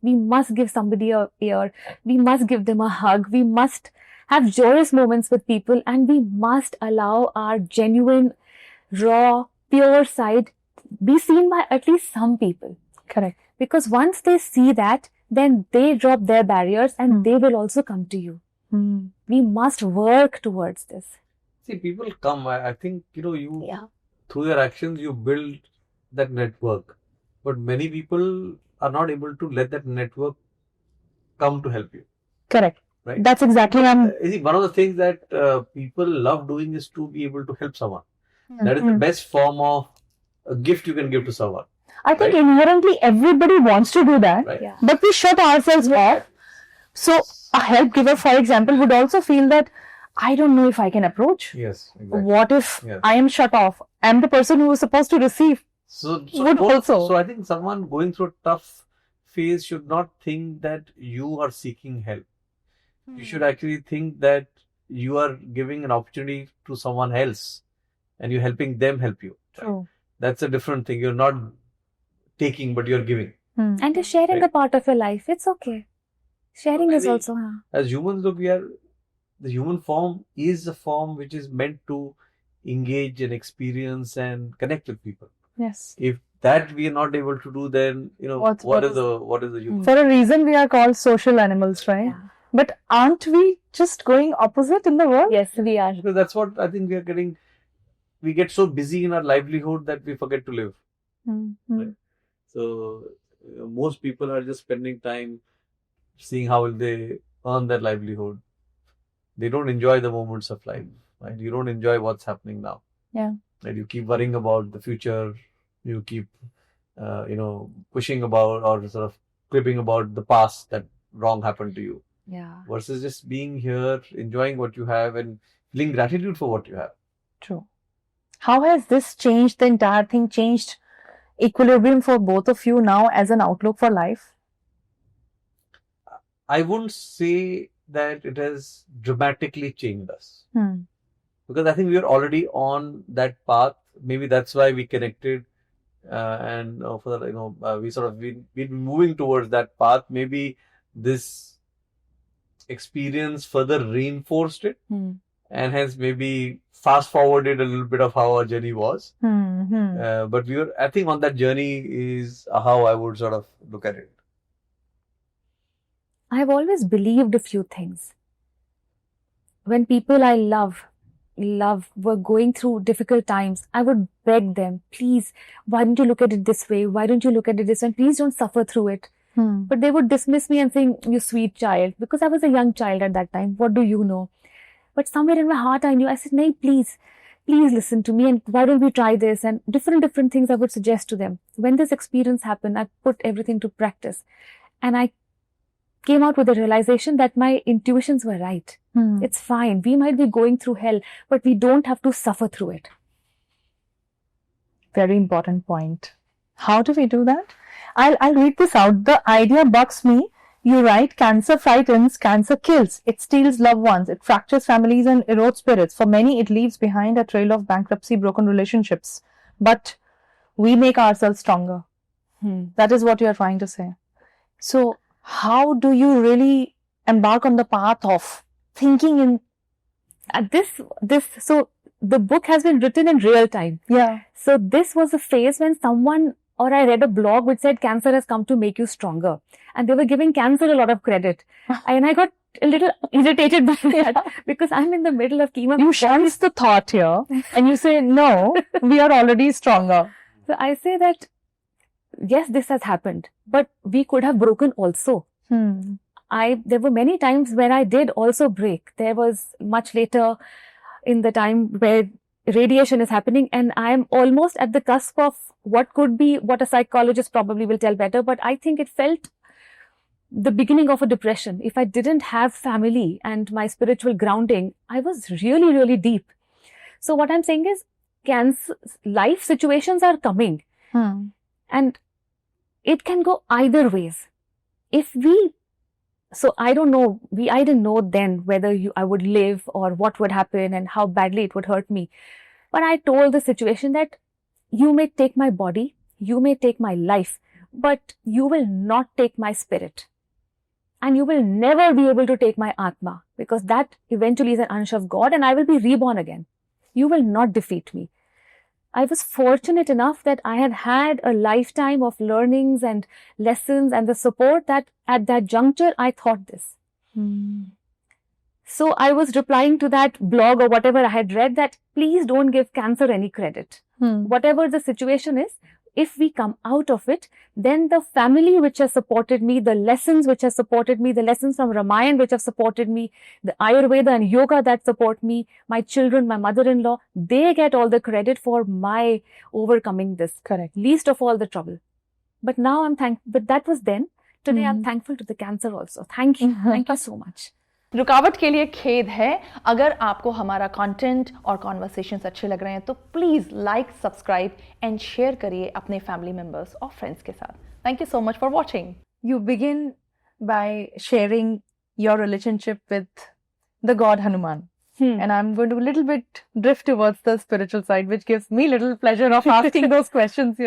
We must give somebody a ear. We must give them a hug. We must have joyous moments with people, and we must allow our genuine, raw, pure side be seen by at least some people. Correct. Because once they see that, then they drop their barriers and they will also come to you. We must work towards this. See, people come. I think, through their actions, you build that network. But many people are not able to let that network come to help you. Correct. Right? That's exactly one of the things that people love doing is to be able to help someone. That is the best form of a gift you can give to someone. I think inherently everybody wants to do that, right? Yeah. But we shut ourselves off. So a help giver, for example, would also feel that I don't know if I can approach. Yes, exactly. What if I am shut off? I'm the person who is supposed to receive. So I think someone going through a tough phase should not think that you are seeking help. You should actually think that you are giving an opportunity to someone else and you're helping them help you. True. That's a different thing. You're not taking, but you're giving. And you're sharing a part of your life. It's okay. Sharing is also. As humans, look, we are the human form is a form which is meant to engage and experience and connect with people. Yes. If that we are not able to do, then What is- what is the human? For a reason, we are called social animals, right? Yeah. But aren't we just going opposite in the world? Yes, we are. Because that's what I think we are getting. We get so busy in our livelihood that we forget to live. Mm-hmm. Right. So most people are just spending time seeing how will they earn their livelihood. They don't enjoy the moments of life. Right? You don't enjoy what's happening now. Yeah. Right? You keep worrying about the future. You keep, pushing about or sort of cribbing about the past that wrong happened to you. Yeah. Versus just being here, enjoying what you have, and feeling gratitude for what you have. True. How has this changed, the entire thing changed equilibrium for both of you now as an outlook for life? I wouldn't say that it has dramatically changed us. Because I think we are already on that path. Maybe that's why we connected, and for that, we sort of been moving towards that path. Maybe this experience further reinforced it, and hence maybe fast forwarded a little bit of how our journey was. But we were, I think, on that journey is how I would sort of look at it. I've always believed a few things. When people I love were going through difficult times, I would beg them, please, why don't you look at it this way? Why don't you look at it this way? Please don't suffer through it. But they would dismiss me and saying, you sweet child, because I was a young child at that time. What do you know? But somewhere in my heart, I knew. I said, "Nahi, please listen to me, and why don't we try this?" And different things I would suggest to them. When this experience happened, I put everything to practice, and I came out with the realization that my intuitions were right. It's fine. We might be going through hell, but we don't have to suffer through it. Very important point. How do we do that? I'll read this out. The idea bugs me. You write, cancer frightens, cancer kills. It steals loved ones. It fractures families and erodes spirits. For many, it leaves behind a trail of bankruptcy, broken relationships. But we make ourselves stronger. That is what you are trying to say. So, how do you really embark on the path of thinking in So the book has been written in real time. Yeah. So this was a phase when someone, or I read a blog which said cancer has come to make you stronger, and they were giving cancer a lot of credit, and I got a little irritated by that because I'm in the middle of chemo. You shunts the thought here and you say, no, we are already stronger. So I say that yes, this has happened, but we could have broken also. There were many times when I did also break. There was much later in the time where radiation is happening, and I am almost at the cusp of what could be, what a psychologist probably will tell better, but I think it felt the beginning of a depression. If I didn't have family and my spiritual grounding, I was really, really deep. So what I'm saying is, cancer, life situations are coming, and it can go either ways. So I don't know, I didn't know then whether I would live or what would happen and how badly it would hurt me. But I told the situation that you may take my body, you may take my life, but you will not take my spirit. And you will never be able to take my Atma, because that eventually is an ansh of God and I will be reborn again. You will not defeat me. I was fortunate enough that I had a lifetime of learnings and lessons and the support that at that juncture I thought this. So I was replying to that blog or whatever I had read that please don't give cancer any credit. Whatever the situation is, if we come out of it, then the family which has supported me, the lessons which has supported me, the lessons from Ramayana which have supported me, the Ayurveda and yoga that support me, my children, my mother-in-law, they get all the credit for my overcoming this. Correct. Least of all the trouble. But now but that was then. Today I'm thankful to the cancer also. Thank you. Thank you so much. रुकावट के लिए खेद है. अगर आपको हमारा content और conversations अच्छे लग रहे हैं तो please like, subscribe and share करिए अपने फैमिली मेम्बर्स और फ्रेंड्स के साथ. Thank you so much for watching. You begin by sharing your relationship with the god Hanuman. And I'm going to a little bit drift towards the spiritual side, which gives me little pleasure of asking those questions,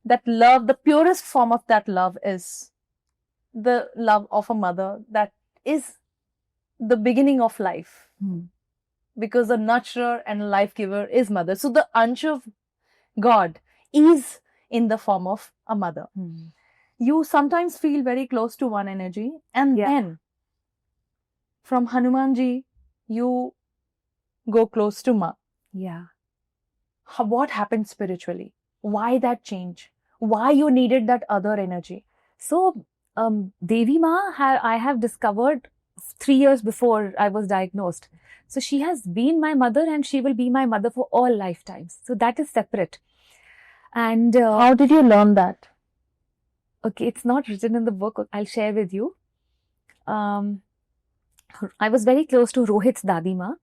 That love, the purest form of that love is the love of a mother that is the beginning of life, because the nurturer and life giver is mother. So the ansh of God is in the form of a mother. You sometimes feel very close to one energy, and then from Hanumanji, you go close to Ma. Yeah. What happened spiritually? Why that change? Why you needed that other energy? So, Devi Ma, I have discovered 3 years before I was diagnosed. So she has been my mother and she will be my mother for all lifetimes. So that is separate. And how did you learn that? Okay, it's not written in the book. I'll share with you. I was very close to Rohit's Dadima,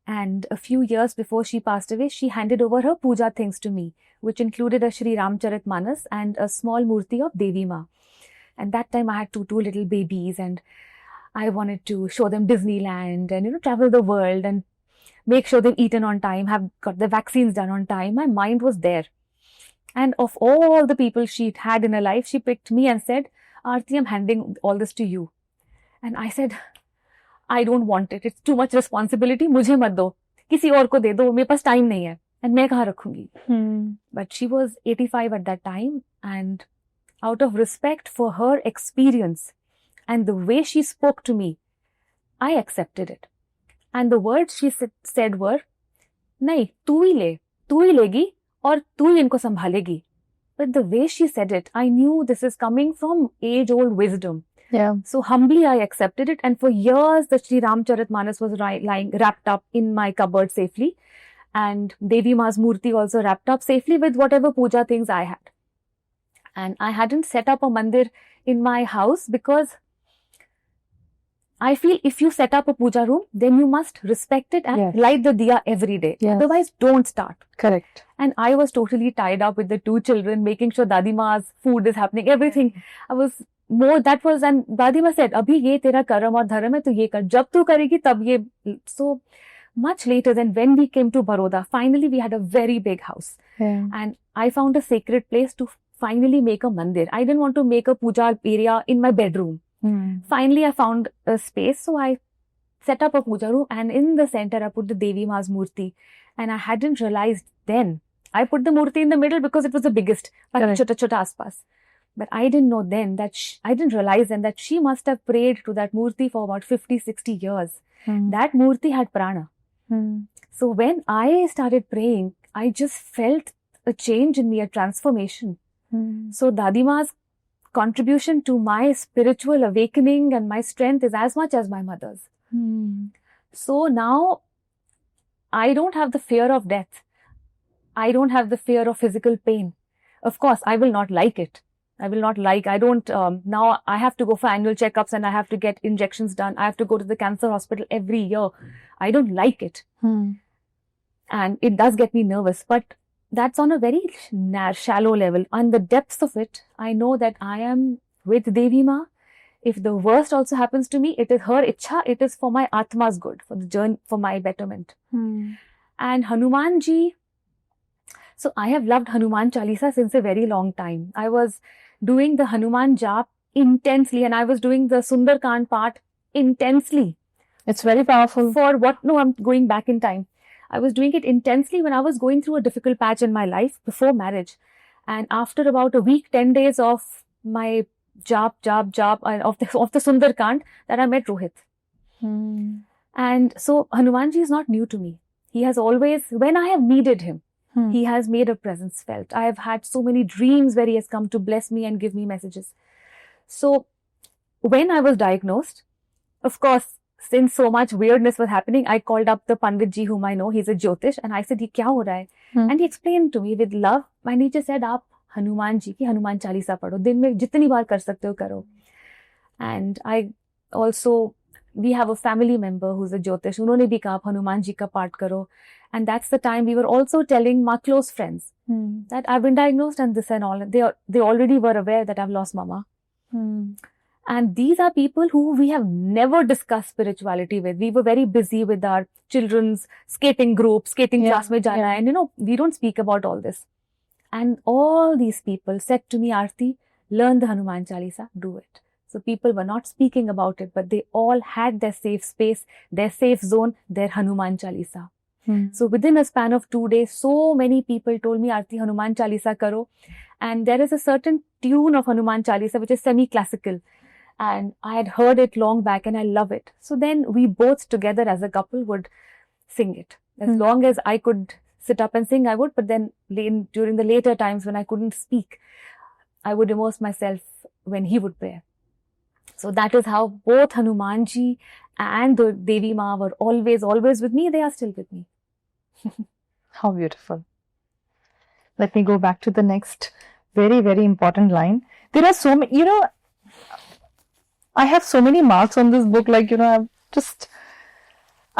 and a few years before she passed away, she handed over her puja things to me, which included a Shri Ramcharitmanas and a small murti of Devi Ma. And that time I had two little babies, and I wanted to show them Disneyland and, travel the world and make sure they've eaten on time, have got the vaccines done on time. My mind was there. And of all the people she had in her life, she picked me and said, Aarti, I'm handing all this to you. And I said, I don't want it. It's too much responsibility. मुझे मत दो. किसी और को दे दो. मेरे पास time नहीं है. And मैं कहाँ रखूंगी? But she was 85 at that time, and out of respect for her experience and the way she spoke to me, I accepted it. And the words she said were, नहीं, तू ही लेगी और तू ही इनको संभालेगी. But the way she said it, I knew this is coming from age-old wisdom. Yeah. So humbly I accepted it, and for years the Sri Ramcharitmanas was lying wrapped up in my cupboard safely, and Devi Ma's murti also wrapped up safely with whatever puja things I had. And I hadn't set up a mandir in my house because I feel if you set up a puja room, then you must respect it and light the diya every day. Yes. Otherwise, don't start. Correct. And I was totally tied up with the 2 children, making sure Dadi Ma's food is happening, everything. And Dadi Ma said, Abhi ye tera karam aur dharam hai, tu ye kar. Jab tu karegi, tab ye. So much later than when we came to Baroda, finally we had a very big house. Yeah. And I found a sacred place to finally make a mandir. I didn't want to make a puja area in my bedroom. Finally, I found a space, so I set up a puja room, and in the center I put the Devi Ma's murti. And I hadn't realized then. I put the murti in the middle because it was the biggest, but chota aspas. But I didn't know then that I didn't realize then that she must have prayed to that murti for about 50-60 years. That murti had prana. So when I started praying, I just felt a change in me, a transformation. So Dadi Ma's contribution to my spiritual awakening and my strength is as much as my mother's. So now I don't have the fear of death. I don't have the fear of physical pain. Of course, I will not like it. Now I have to go for annual checkups and I have to get injections done. I have to go to the cancer hospital every year. I don't like it. And it does get me nervous, but that's on a very shallow level. On the depths of it, I know that I am with Devi Ma. If the worst also happens to me, it is her ichha. It is for my Atma's good, for the journey, for my betterment. And Hanumanji. So I have loved Hanuman Chalisa since a very long time. I was doing the Hanuman Jap intensely, and I was doing the Sundarkand part intensely. It's very powerful. For what? No, I'm going back in time. I was doing it intensely when I was going through a difficult patch in my life before marriage. And after about a week, 10 days of my jap of the Sundarkand, that I met Rohit. And so Hanumanji is not new to me. He has always, when I have needed him, he has made a presence felt. I have had so many dreams where he has come to bless me and give me messages. So when I was diagnosed, of course, since so much weirdness was happening, I called up the Pandit ji whom I know. He's a Jyotish, and I said, "Ye kya ho raha hai?" And he explained to me with love. And he just said, "Aap Hanuman ji ki Hanuman Chalisa padho. Din mein jitni baar kar sakte ho karo." And I also, we have a family member who's a Jyotish. Unhone bhi kaha, Hanuman ji ka path karo. And that's the time we were also telling my close friends that I've been diagnosed and this and all. They already were aware that I've lost mama. And these are people who we have never discussed spirituality with. We were very busy with our children's skating group, skating class mein jana hai. And we don't speak about all this. And all these people said to me, Aarti, learn the Hanuman Chalisa, do it. So people were not speaking about it, but they all had their safe space, their safe zone, their Hanuman Chalisa. So within a span of 2 days, so many people told me, Aarti, Hanuman Chalisa karo. And there is a certain tune of Hanuman Chalisa which is semi-classical. And I had heard it long back and I love it. So then we both together as a couple would sing it. As long as I could sit up and sing, I would. But then during the later times when I couldn't speak, I would immerse myself when he would pray. So that is how both Hanumanji and the Devi Ma were always with me. They are still with me. How beautiful. Let me go back to the next very, very important line. There are so many, I have so many marks on this book. Like, I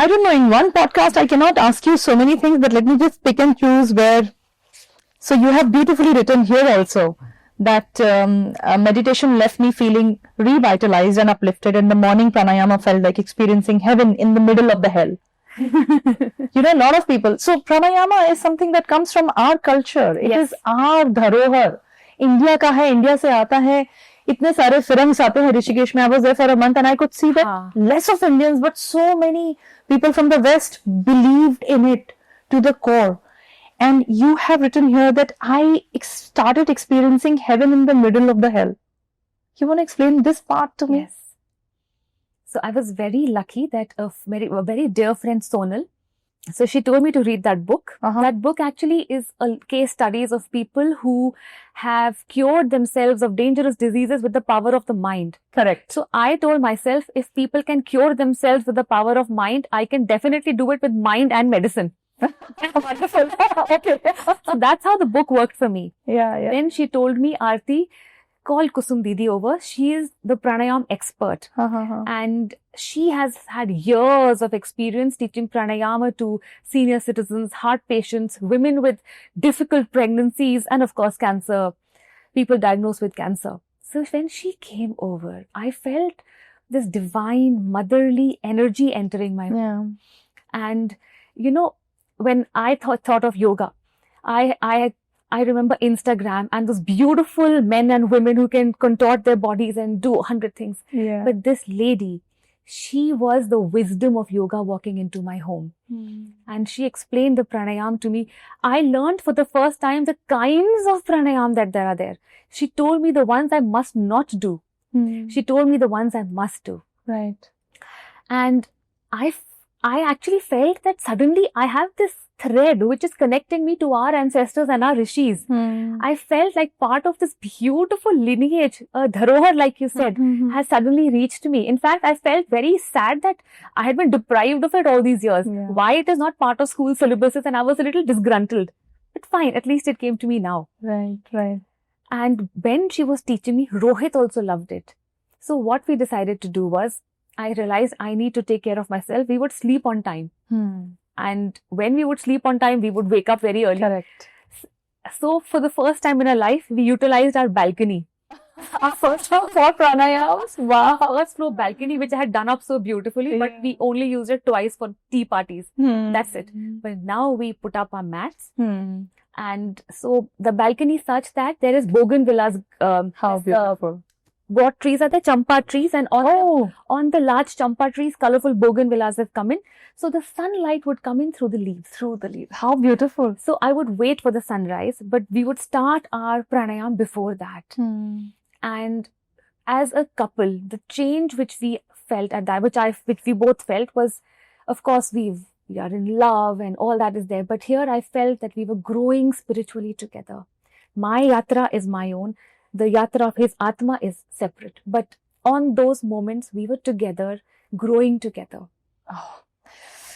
don't know, in one podcast, I cannot ask you so many things, but let me just pick and choose where. So you have beautifully written here also that meditation left me feeling revitalized and uplifted, and the morning pranayama felt like experiencing heaven in the middle of the hell. A lot of people. So pranayama is something that comes from our culture. It is our dharohar. India का है, India से आता है. इतने सारे films आते हैं ऋषिकेश में. I was there for a month and I could see that less of Indians, but so many people from the West believed in it to the core. And you have written here that I started experiencing heaven in the middle of the hell. You want to explain this part to me? Yes. So I was very lucky that a very dear friend Sonal, so she told me to read that book. That book actually is a case studies of people who have cured themselves of dangerous diseases with the power of the mind. Correct. So I told myself, if people can cure themselves with the power of mind, I can definitely do it with mind and medicine. Wonderful. Okay. So that's how the book worked for me. Yeah. Then she told me, Aarti, call Kusum Didi over. She is the pranayam expert. And she has had years of experience teaching pranayama to senior citizens, heart patients, women with difficult pregnancies, and of course cancer, people diagnosed with cancer. So when she came over, I felt this divine motherly energy entering my home. And when I thought of yoga, I remember Instagram and those beautiful men and women who can contort their bodies and do 100 things. Yeah. But this lady, she was the wisdom of yoga walking into my home. And she explained the pranayam to me. I learned for the first time the kinds of pranayam that there are there. She told me the ones I must not do. She told me the ones I must do. Right. And I actually felt that suddenly I have this thread which is connecting me to our ancestors and our rishis. I felt like part of this beautiful lineage, a dharohar like you said, has suddenly reached me. In fact, I felt very sad that I had been deprived of it all these years. Why it is not part of school syllabuses, and I was a little disgruntled. But fine, at least it came to me now. Right. And when she was teaching me, Rohit also loved it. So what we decided to do was, I realized I need to take care of myself. We would sleep on time. And when we would sleep on time, we would wake up very early. Correct. So for the first time in our life, we utilized our balcony. Our first floor for pranayams. Wow. First floor balcony, which I had done up so beautifully, but we only used it twice for tea parties. That's it. But now we put up our mats. And so the balcony is such that there is bougainvilleas. How beautiful. What trees are there? Champa trees, and on the large champa trees, colorful bougainvilleas have come in. So the sunlight would come in through the leaves. How beautiful. So I would wait for the sunrise, but we would start our pranayam before that. And as a couple, the change which we felt at that, which we both felt was, of course, we are in love and all that is there. But here I felt that we were growing spiritually together. My yatra is my own. The yatra of his Atma is separate. But on those moments, we were together, growing together.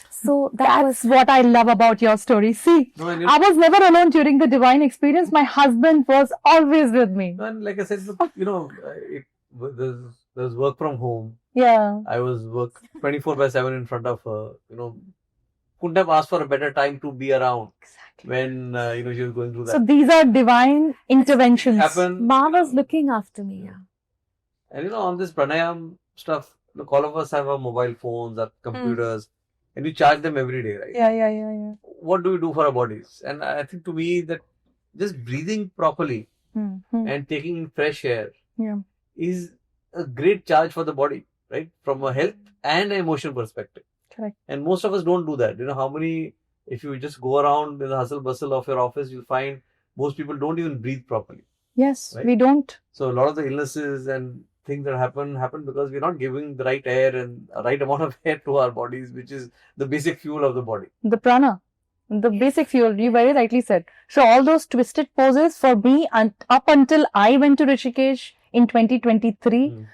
So that's what I love about your story. See, I was never alone during the divine experience. My husband was always with me. And like I said, there's work from home. Yeah. I was work 24/7 in front of her. Couldn't have asked for a better time to be around. When she was going through that. So these are divine interventions. Ma was looking after me. And on this pranayam stuff, all of us have our mobile phones, our computers, and we charge them every day, right? Yeah. What do we do for our bodies? And I think to me that just breathing properly and taking fresh air is a great charge for the body, right? From a health and an emotion perspective. Correct. And most of us don't do that. You know, how many, if you just go around in the hustle bustle of your office, you'll find most people don't even breathe properly. Yes, Right? we don't. So a lot of the illnesses and things that happen because we're not giving the right air and a right amount of air to our bodies, which is the basic fuel of the body. The prana, the basic fuel, you very rightly said. So all those twisted poses for me, and up until I went to Rishikesh in 2023,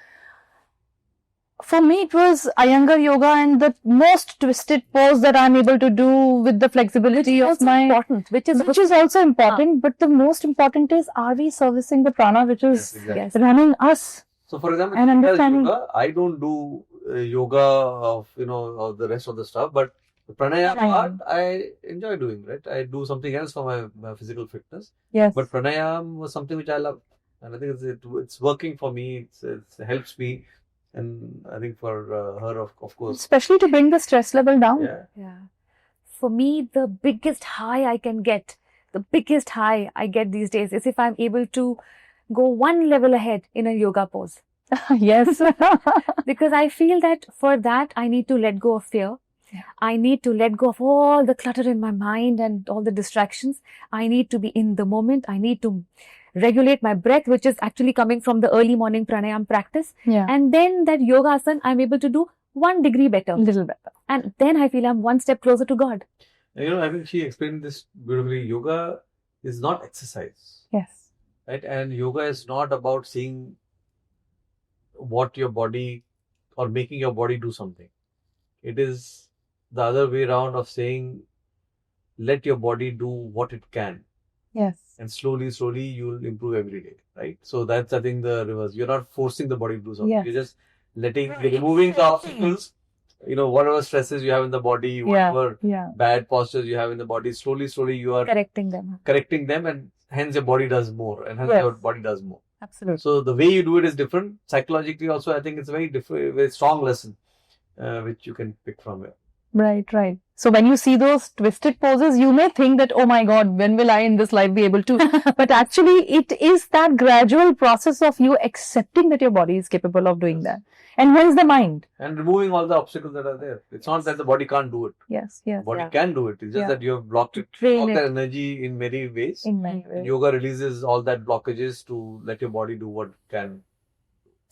for me it was Iyengar yoga and the most twisted pose that I'm able to do with the flexibility of my... important, which is also important, but the most important is, are we servicing the prana which is Yes, exactly. running us? So, for example, And as understanding- yoga, I don't do yoga of, of the rest of the stuff, but the pranayama part, I enjoy doing, right? I do something else for my physical fitness, Yes. but pranayama was something which I love, and I think it's working for me. It helps me, and I think for her, of course. Especially to bring the stress level down. Yeah. Yeah. For me, the biggest high I get these days is if I'm able to go one level ahead in a yoga pose. Yes. Because I feel that for that, I need to let go of fear. Yeah. I need to let go of all the clutter in my mind and all the distractions. I need to be in the moment. I need to regulate my breath, which is actually coming from the early morning pranayama practice. Yeah. And then that yoga asana, I'm able to do 1 degree better. Little better. And then I feel I'm one step closer to God. And, I think she explained this beautifully. Yoga is not exercise, Yes. right? And yoga is not about seeing what your body or making your body do something. It is the other way around of saying, let your body do what it can. Yes. And slowly, you'll improve every day, right? So that's, I think, the reverse. You're not forcing the body to do something. Yes. You're just you're removing the obstacles, whatever stresses you have in the body, whatever bad postures you have in the body, slowly you are Correcting them. And hence your body does more, and hence Yes. your body does more. Absolutely. So the way you do it is different. Psychologically also, I think it's a very strong lesson, which you can pick from it. Right. So when you see those twisted poses, you may think that, oh my God, when will I in this life be able to? But actually, it is that gradual process of you accepting that your body is capable of doing that. And hence the mind. And removing all the obstacles that are there. It's not that the body can't do it. Yes. The body can do it. It's just that you have blocked it, Train blocked that it. energy in many ways. In many And ways. yoga releases all that blockages to let your body do what it can.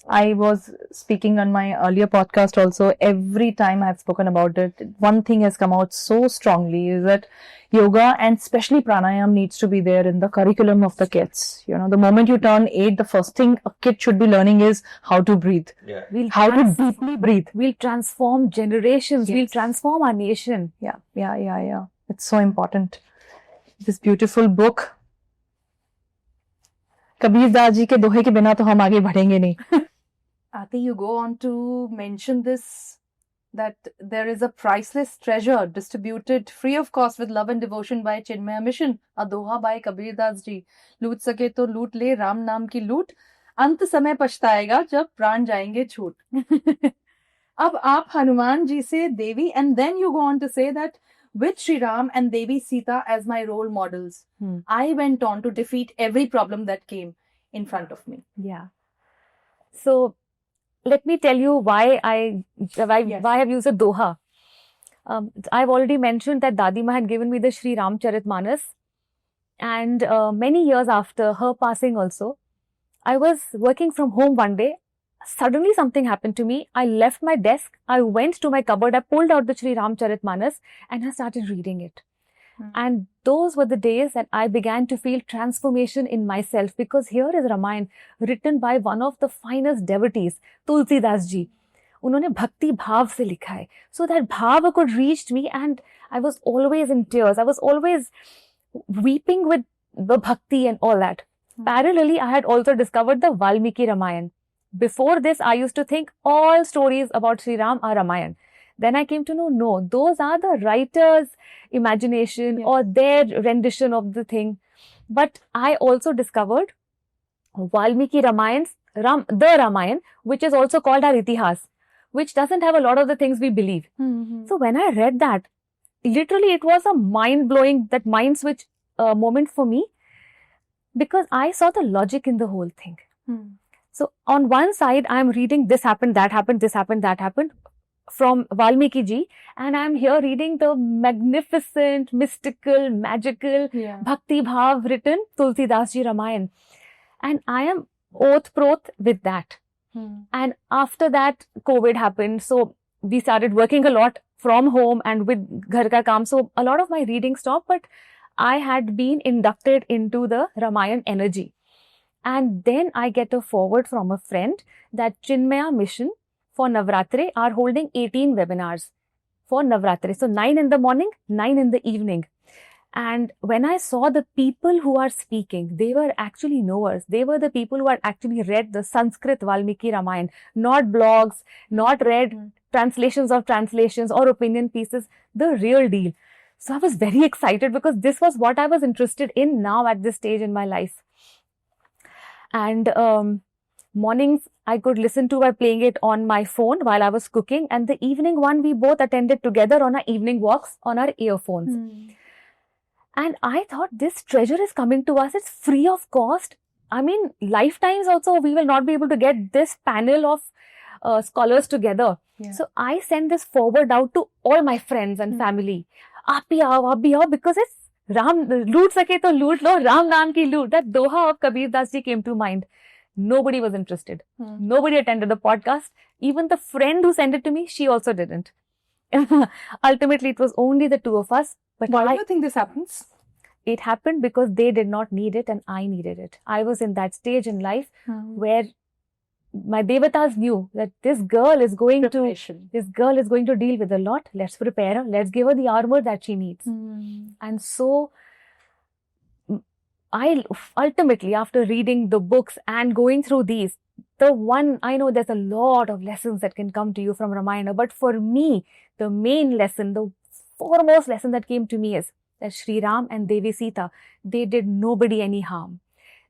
I was speaking on my earlier podcast also. Every time I've spoken about it, one thing has come out so strongly is that yoga and especially pranayama needs to be there in the curriculum of the kids. The moment you turn 8, the first thing a kid should be learning is how to breathe. Yeah. How to deeply breathe. We'll transform generations. Yes. We'll transform our nation. Yeah. It's so important. This beautiful book. Kabir Das ji के दोहे के बिना तो हम आगे बढ़ेंगे नहीं. Aarti, you go on to mention this, that there is a priceless treasure distributed free of cost with love and devotion by Chinmaya Mission, a doha by Kabir Das ji. लूट सके तो लूट ले राम नाम की लूट, अंत समय पछताएगा जब प्राण जाएंगे छूट. अब आप हनुमान जी से देवी, and then you go on to say that with Sri Ram and Devi Sita as my role models, I went on to defeat every problem that came in front of me. Yeah. So, let me tell you why I've used a doha. I've already mentioned that Dadima had given me the Sri Ramcharitmanas, and many years after her passing also, I was working from home one day. Suddenly something happened to me. I left my desk, I went to my cupboard, I pulled out the Sri Ramcharitmanas and I started reading it. And those were the days that I began to feel transformation in myself, because here is Ramayana written by one of the finest devotees, Tulsi Das ji. उन्होंने भक्ति भाव से लिखा है. So that bhava could reach me, and I was always in tears. I was always weeping with the bhakti and all that. Parallelly, I had also discovered the Valmiki Ramayana. Before this, I used to think all stories about Sri Ram are Ramayana. Then I came to know, no, those are the writer's imagination or their rendition of the thing. But I also discovered Valmiki Ramayana, the Ramayana, which is also called our Itihas, which doesn't have a lot of the things we believe. So when I read that, literally it was a mind-blowing, that mind switch moment for me, because I saw the logic in the whole thing. So on one side, I'm reading this happened, that happened, this happened, that happened from Valmiki ji, and I'm here reading the magnificent, mystical, magical Bhakti Bhav written Tulsidas ji Ramayan. And I am oath-proth with that. And after that, COVID happened. So we started working a lot from home and with Ghar Ka Kaam. So a lot of my reading stopped, but I had been inducted into the Ramayan energy. And then I get a forward from a friend that Chinmaya Mission for Navratri are holding 18 webinars for Navratri. So 9 in the morning, 9 in the evening. And when I saw the people who are speaking, they were actually knowers. They were the people who had actually read the Sanskrit Valmiki Ramayan, not blogs, not read translations of translations or opinion pieces, the real deal. So I was very excited because this was what I was interested in now at this stage in my life. And mornings I could listen to by playing it on my phone while I was cooking, and the evening one we both attended together on our evening walks on our earphones. And I thought this treasure is coming to us. It's free of cost. I mean, lifetimes also we will not be able to get this panel of scholars together. So I send this forward out to all my friends and family. Aap bhi aao, because it's Ram, loot sake to loot lo, Ram naam ki loot. That doha of Kabir Das ji came to mind. Nobody was interested. Nobody attended the podcast. Even the friend who sent it to me, she also didn't. Ultimately, it was only the two of us. But why do you think this happens? It happened because they did not need it and I needed it. I was in that stage in life where my devatas knew that this girl is going to deal with a lot. Let's prepare her. Let's give her the armor that she needs. And so I ultimately, after reading the books and going through these, the one, I know there's a lot of lessons that can come to you from Ramayana, but for me, the main lesson, the foremost lesson that came to me is that Sri Ram and Devi Sita, they did nobody any harm.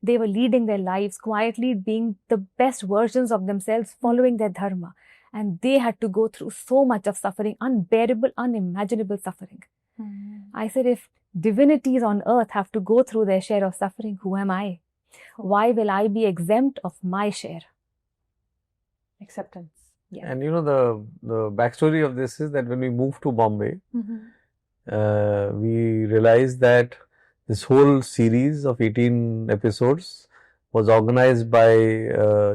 They were leading their lives quietly, being the best versions of themselves, following their dharma. And they had to go through so much of suffering, unbearable, unimaginable suffering. I said, if divinities on earth have to go through their share of suffering, who am I? Why will I be exempt of my share? Acceptance. Yeah. And you know, the backstory of this is that when we moved to Bombay, we realized that this whole series of 18 episodes was organized by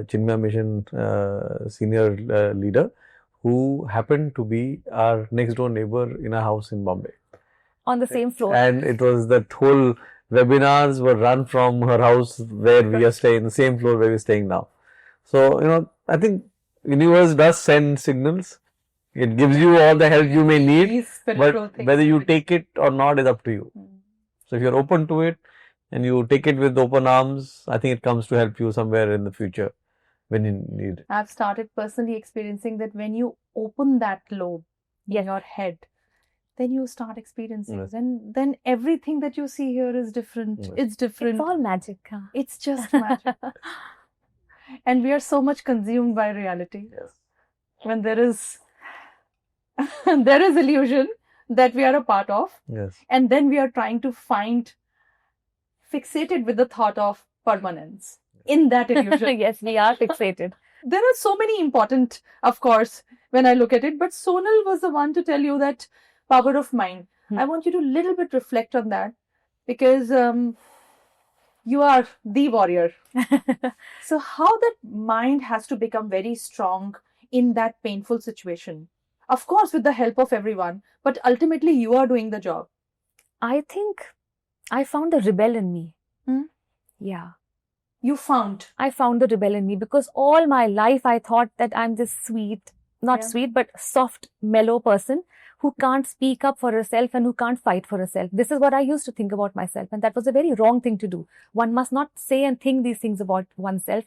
Chinmaya Mission senior leader, who happened to be our next door neighbor in a house in Bombay. On the same floor. And it was that whole webinars were run from her house where we are staying, the same floor where we're staying now. So, you know, I think universe does send signals. It gives you all the help you may need, but whether you take it or not is up to you. So if you're open to it and you take it with open arms, I think it comes to help you somewhere in the future when you need it. I've started personally experiencing that when you open that lobe in your head, then you start experiencing. Then everything that you see here is different. It's different. It's all magic. Huh? It's just magic. And we are so much consumed by reality. When there is illusion that we are a part of. And then we are trying to find, fixated with the thought of permanence in that illusion. Yes, we are fixated. There are so many important, of course, when I look at it, but Sonal was the one to tell you that power of mind. I want you to little bit reflect on that, because you are the warrior. So how that mind has to become very strong in that painful situation. Of course, with the help of everyone, but ultimately you are doing the job. I think I found the rebel in me. Yeah. I found the rebel in me because all my life I thought that I'm this sweet, sweet, but soft, mellow person who can't speak up for herself and who can't fight for herself. This is what I used to think about myself, and that was a very wrong thing to do. One must not say and think these things about oneself.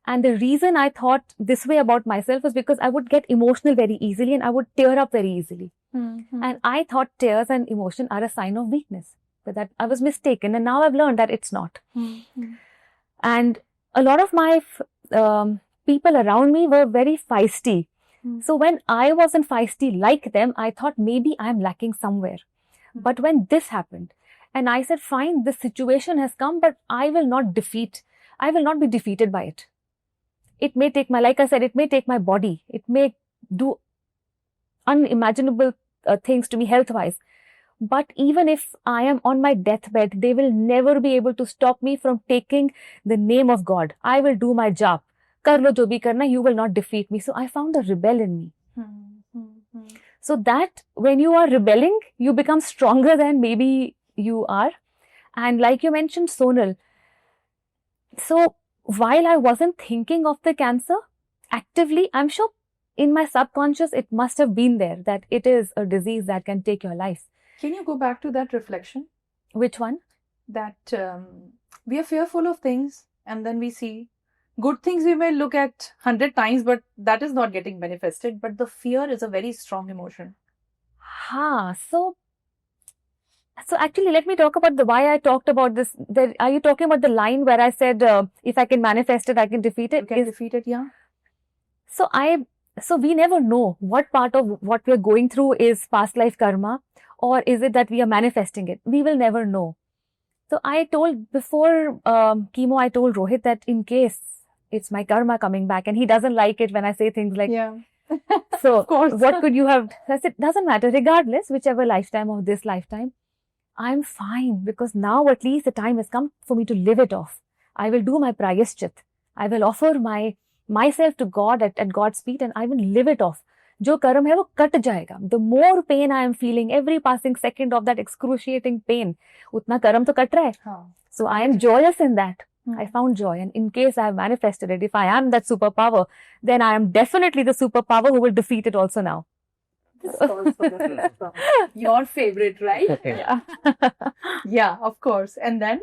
And the reason I thought this way about myself was because I would get emotional very easily and I would tear up very easily. And I thought tears and emotion are a sign of weakness. But that I was mistaken, and now I've learned that it's not. And a lot of my people around me were very feisty. So when I wasn't feisty like them, I thought maybe I'm lacking somewhere. But when this happened, and I said, fine, this situation has come, but I will not be defeated by it. it may take like I said, it may take my body. It may do unimaginable things to me health-wise. But even if I am on my deathbed, they will never be able to stop me from taking the name of God. I will do my job. Kar lo jo bhi karna, you will not defeat me. So I found a rebel in me. So that when you are rebelling, you become stronger than maybe you are. And like you mentioned, Sonal. So while I wasn't thinking of the cancer actively, I'm sure in my subconscious, it must have been there that it is a disease that can take your life. Can you go back to that reflection? Which one? That we are fearful of things and then we see good things we may look at 100 times, but that is not getting manifested. But the fear is a very strong emotion. So actually, let me talk about why I talked about this. Are you talking about the line where I said, if I can manifest it, I can defeat it? You can defeat it, yeah. So we never know what part of what we are going through is past life karma, or is it that we are manifesting it? We will never know. So I told before chemo, I told Rohit that in case it's my karma coming back, and he doesn't like it when I say things like, yeah. So Of course. what could you have? I said, doesn't matter, regardless, whichever lifetime of this lifetime, I'm fine, because now at least the time has come for me to live it off. I will do my prayaschit. I will offer myself to God at God's feet, and I will live it off. जो कर्म है वो cut जाएगा. The more pain I am feeling, every passing second of that excruciating pain, उतना कर्म तो cut रहा है. So I am joyous in that. I found joy, and in case I have manifested it, if I am that superpower, then I am definitely the superpower who will defeat it also now. This calls for the your favorite, right? Yeah. Yeah, of course. And then?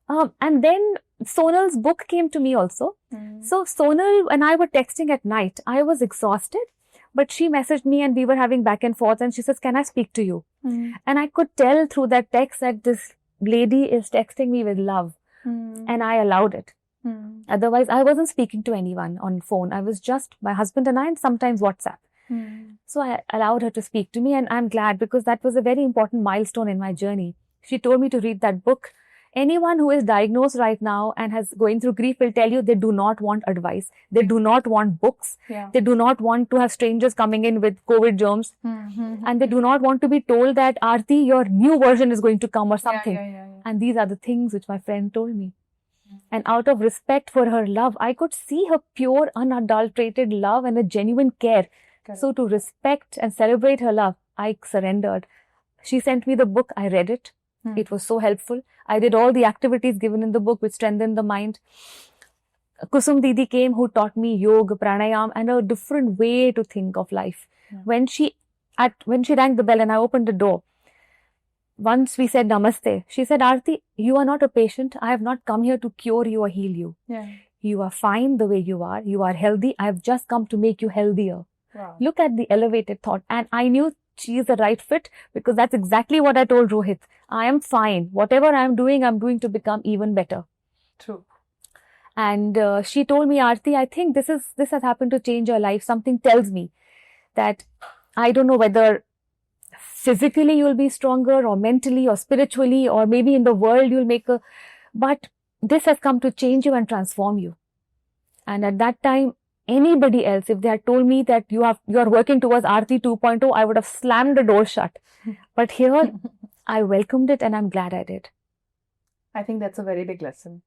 And then Sonal's book came to me also. So Sonal and I were texting at night. I was exhausted, but she messaged me and we were having back and forth, and she says, can I speak to you? And I could tell through that text that this lady is texting me with love, and I allowed it. Otherwise, I wasn't speaking to anyone on phone. I was just my husband and I, and sometimes WhatsApp. So I allowed her to speak to me, and I'm glad, because that was a very important milestone in my journey. She told me to read that book. Anyone who is diagnosed right now and has going through grief will tell you they do not want advice. They do not want books. Yeah. They do not want to have strangers coming in with COVID germs. And they do not want to be told that, Aarti, your new version is going to come or something. Yeah. And these are the things which my friend told me. And out of respect for her love, I could see her pure, unadulterated love and a genuine care. Correct. So to respect and celebrate her love, I surrendered. She sent me the book. I read it. It was so helpful. I did all the activities given in the book which strengthened the mind. Kusum Didi came, who taught me yoga, pranayam, and a different way to think of life. When she rang the bell and I opened the door, once we said namaste, she said, Aarti, you are not a patient. I have not come here to cure you or heal you. Yeah. You are fine the way you are. You are healthy. I have just come to make you healthier. Wow. Look at the elevated thought. And I knew she is the right fit, because that's exactly what I told Rohit. I am fine. Whatever I am doing to become even better. True. And she told me, Aarti, I think this has happened to change your life. Something tells me that I don't know whether physically you'll be stronger, or mentally, or spiritually, or maybe in the world you'll but this has come to change you and transform you. And at that time, anybody else, if they had told me that you are working towards Aarti 2.0, I would have slammed the door shut. But here, I welcomed it, and I'm glad I did. I think that's a very big lesson.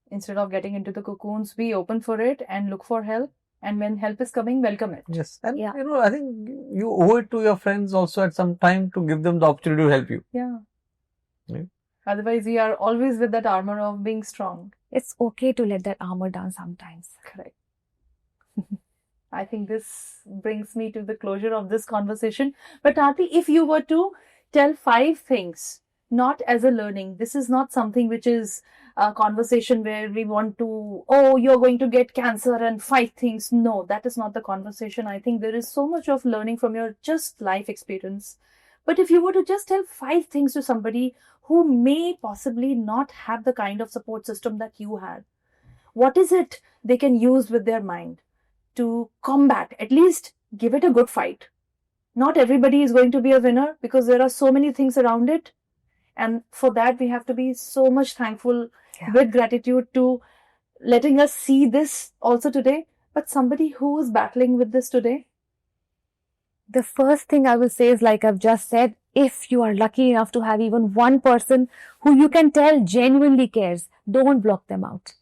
Instead of getting into the cocoons, be open for it and look for help. And when help is coming, welcome it. Yes. And Yeah. I think you owe it to your friends also at some time to give them the opportunity to help you. Yeah. Yeah. Otherwise, we are always with that armor of being strong. It's okay to let that armor down sometimes. Correct. I think this brings me to the closure of this conversation. But Aarti, if you were to tell 5 things, not as a learning, this is not something which is a conversation where we want to, oh, you're going to get cancer and 5 things. No, that is not the conversation. I think there is so much of learning from your just life experience. But if you were to just tell 5 things to somebody who may possibly not have the kind of support system that you had, what is it they can use with their mind to combat, at least give it a good fight? Not everybody is going to be a winner, because there are so many things around it. And for that, we have to be so much thankful with gratitude to letting us see this also today. But somebody who is battling with this today? The first thing I will say is, like I've just said, if you are lucky enough to have even one person who you can tell genuinely cares, don't block them out.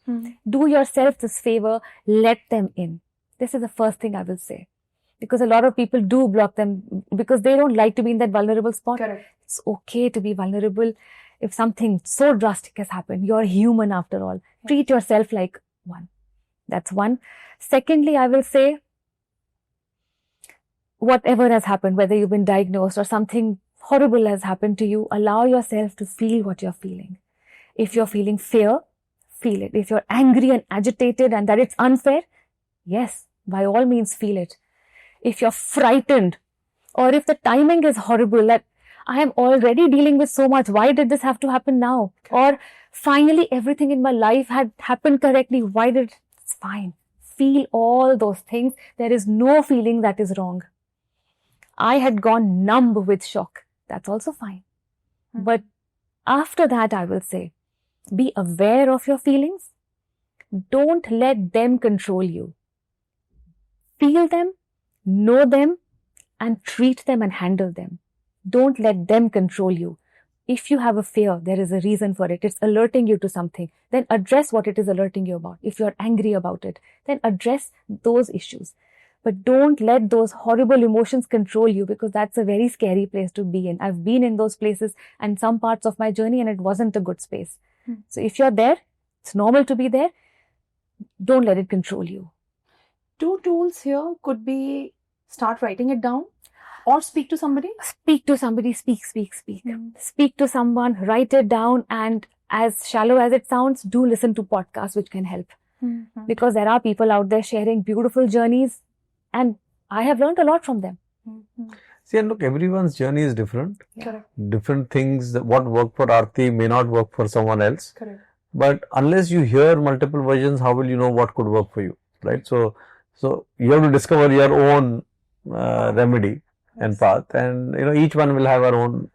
Do yourself this favor, let them in. This is the first thing I will say. Because a lot of people do block them because they don't like to be in that vulnerable spot. Correct. It's okay to be vulnerable. If something so drastic has happened, you're human after all. Treat yourself like one. That's one. Secondly, I will say, whatever has happened, whether you've been diagnosed or something horrible has happened to you, allow yourself to feel what you're feeling. If you're feeling fear, feel it. If you're angry and agitated and that it's unfair, yes, by all means feel it. If you're frightened, or if the timing is horrible, that I am already dealing with so much, why did this have to happen now? Or finally everything in my life had happened correctly, why did it's fine. Feel all those things. There is no feeling that is wrong. I had gone numb with shock. That's also fine. But after that, I will say, be aware of your feelings. Don't let them control you. Feel them, know them, and treat them and handle them. Don't let them control you. If you have a fear, there is a reason for it. It's alerting you to something. Then address what it is alerting you about. If you're angry about it, then address those issues. But don't let those horrible emotions control you, because that's a very scary place to be in. I've been in those places and some parts of my journey, and it wasn't a good space. So if you're there, it's normal to be there. Don't let it control you. Two tools here could be start writing it down or speak to somebody. Speak to somebody, speak. Speak to someone, write it down, and as shallow as it sounds, do listen to podcasts which can help. Because there are people out there sharing beautiful journeys, and I have learned a lot from them. See, and look, everyone's journey is different. Correct. Different things, what work for Aarti may not work for someone else. Correct. But unless you hear multiple versions, how will you know what could work for you, right? So you have to discover your own remedy and path, and each one will have our own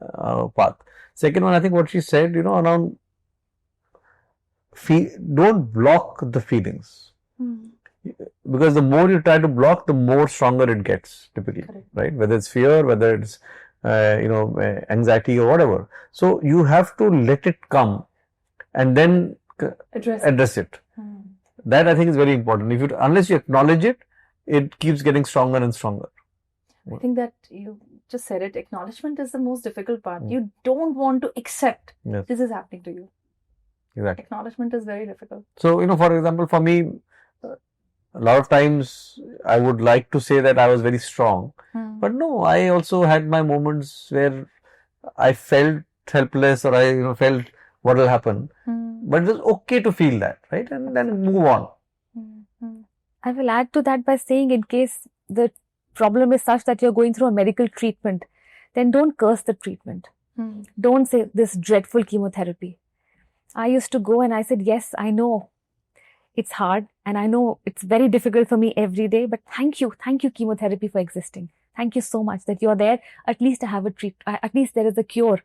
path. Second one, I think what she said, around don't block the feelings. Because the more you try to block, the more stronger it gets, typically. Correct. Right? Whether it's fear, whether it's anxiety or whatever. So you have to let it come and then address it. That I think is very important. Unless you acknowledge it, it keeps getting stronger and stronger. I think that you just said it. Acknowledgement is the most difficult part. You don't want to accept this is happening to you. Exactly. Acknowledgement is very difficult. So, for example, for me, a lot of times I would like to say that I was very strong, but no, I also had my moments where I felt helpless, or I felt what will happen. But it was okay to feel that, right? And then move on. I will add to that by saying, in case the problem is such that you're going through a medical treatment, then don't curse the treatment. Don't say this dreadful chemotherapy. I used to go and I said, yes, I know it's hard and I know it's very difficult for me every day, but thank you chemotherapy for existing. Thank you so much that you're there. At least I have at least there is a cure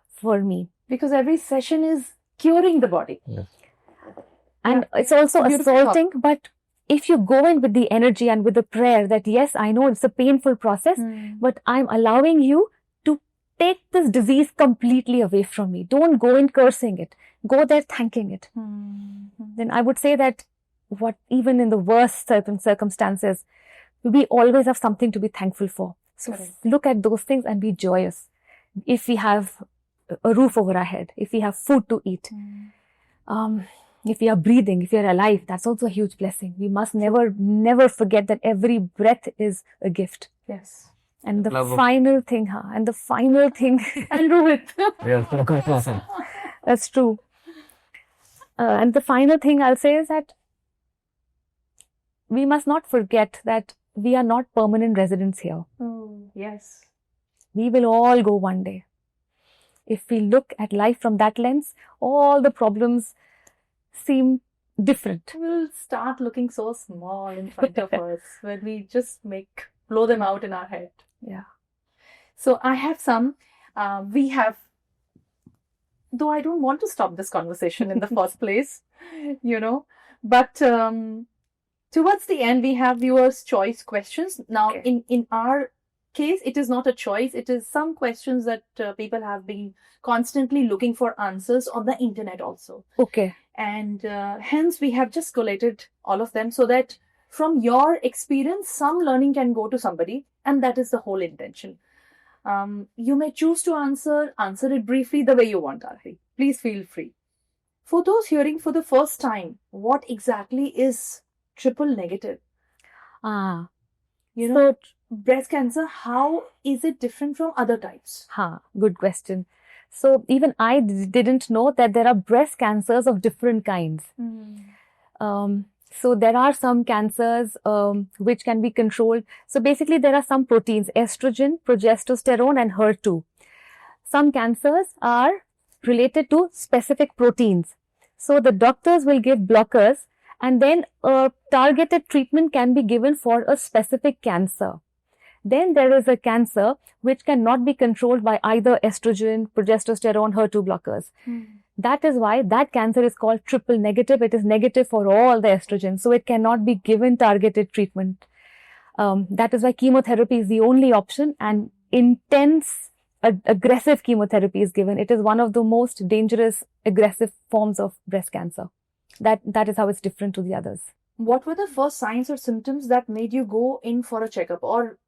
for me. Because every session is curing the body. Yes. And it's also assaulting, but if you go in with the energy and with the prayer that, yes, I know it's a painful process, but I'm allowing you to take this disease completely away from me. Don't go in cursing it. Go there thanking it. Then I would say that even in the worst circumstances, we always have something to be thankful for. So look at those things and be joyous. If we have a roof over our head, if we have food to eat, if we are breathing, if we are alive, that's also a huge blessing. We must never forget that every breath is a gift. Yes. And the final thing, and Rohit. Yes. That's true. And the final thing I'll say is that we must not forget that we are not permanent residents here. Yes. We will all go one day. If we look at life from that lens, all the problems seem different. We'll start looking so small in front of us when we just blow them out in our head. Yeah. So I have some. Though I don't want to stop this conversation in the first place, But towards the end, we have viewers' choice questions. Now, Okay. in our case, it is not a choice. It is some questions that people have been constantly looking for answers on the internet also. Okay. And hence, we have just collated all of them so that from your experience, some learning can go to somebody. And that is the whole intention. You may choose to answer it briefly the way you want, Aarti. Please feel free. For those hearing for the first time, what exactly is triple negative? Ah. You know, So, breast cancer, how is it different from other types? good question. So even I didn't know that there are breast cancers of different kinds. So there are some cancers which can be controlled. So basically there are some proteins, estrogen, progesterone and HER2. Some cancers are related to specific proteins. So the doctors will give blockers and then a targeted treatment can be given for a specific cancer. Then there is a cancer which cannot be controlled by either estrogen, progesterone, HER2 blockers. That is why that cancer is called triple negative. It is negative for all the estrogen. So it cannot be given targeted treatment. That is why chemotherapy is the only option and intense aggressive chemotherapy is given. It is one of the most dangerous aggressive forms of breast cancer. That is how it's different to the others. What were the first signs or symptoms that made you go in for a checkup or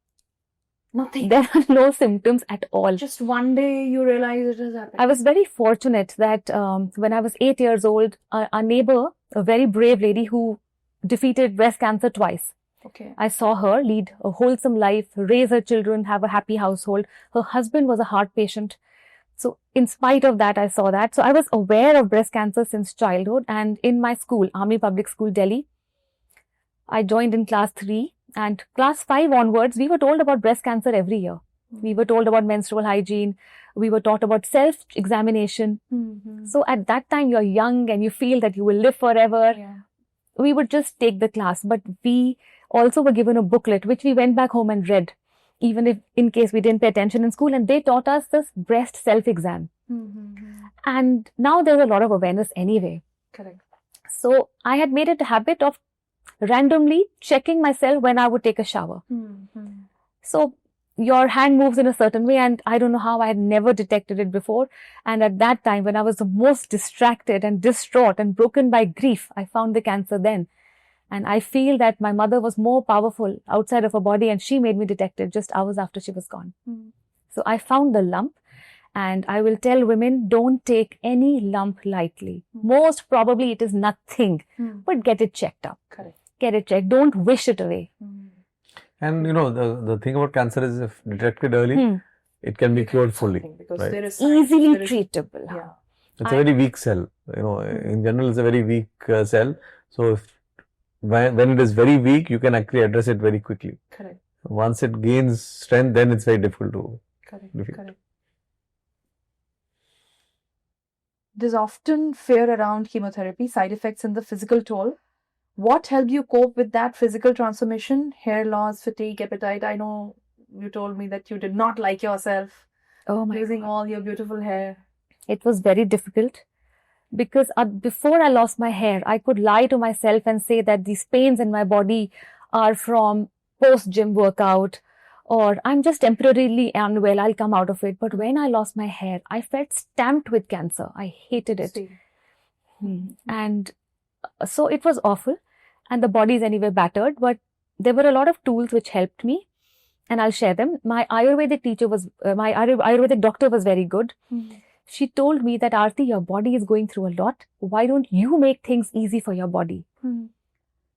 nothing? There are no symptoms at all. Just one day you realized it has happened. I was very fortunate that when I was 8 years old, our neighbor, a very brave lady who defeated breast cancer twice. Okay. I saw her lead a wholesome life, raise her children, have a happy household. Her husband was a heart patient. So in spite of that, I saw that. So I was aware of breast cancer since childhood. And in my school, Army Public School, Delhi, I joined in class 3. And class 5 onwards, we were told about breast cancer every year. We were told about menstrual hygiene. We were taught about self-examination. So at that time, you're young and you feel that you will live forever. Yeah. We would just take the class. But we also were given a booklet, which we went back home and read, even if in case we didn't pay attention in school. And they taught us this breast self-exam. And now there's a lot of awareness anyway. Correct. So I had made it a habit of randomly checking myself when I would take a shower. So your hand moves in a certain way and I don't know how, I had never detected it before. And at that time when I was the most distracted and distraught and broken by grief, I found the cancer then. And I feel that my mother was more powerful outside of her body and she made me detect it just hours after she was gone. So I found the lump. And I will tell women, don't take any lump lightly. Most probably it is nothing, but get it checked up. Correct. Get it checked. Don't wish it away. And you know, the thing about cancer is if detected early, it can be cured fully. Because right? there is Easily there is- treatable. Yeah. It's a very weak cell. You know, in general, it's a very weak cell. So when it is very weak, you can actually address it very quickly. Correct. Once it gains strength, then it's very difficult to Correct. defeat. Correct. There's often fear around chemotherapy, side effects, and the physical toll. What helped you cope with that physical transformation? Hair loss, fatigue, appetite. I know you told me that you did not like yourself, Oh my losing God. all your beautiful hair. It was very difficult because before I lost my hair, I could lie to myself and say that these pains in my body are from post-gym workout or I'm just temporarily unwell, I'll come out of it. But when I lost my hair, I felt stamped with cancer. I hated it. And so it was awful. And the body is anyway battered. But there were a lot of tools which helped me. And I'll share them. My Ayurvedic teacher was, my Ayurvedic doctor was very good. She told me that, Aarti, your body is going through a lot. Why don't you make things easy for your body?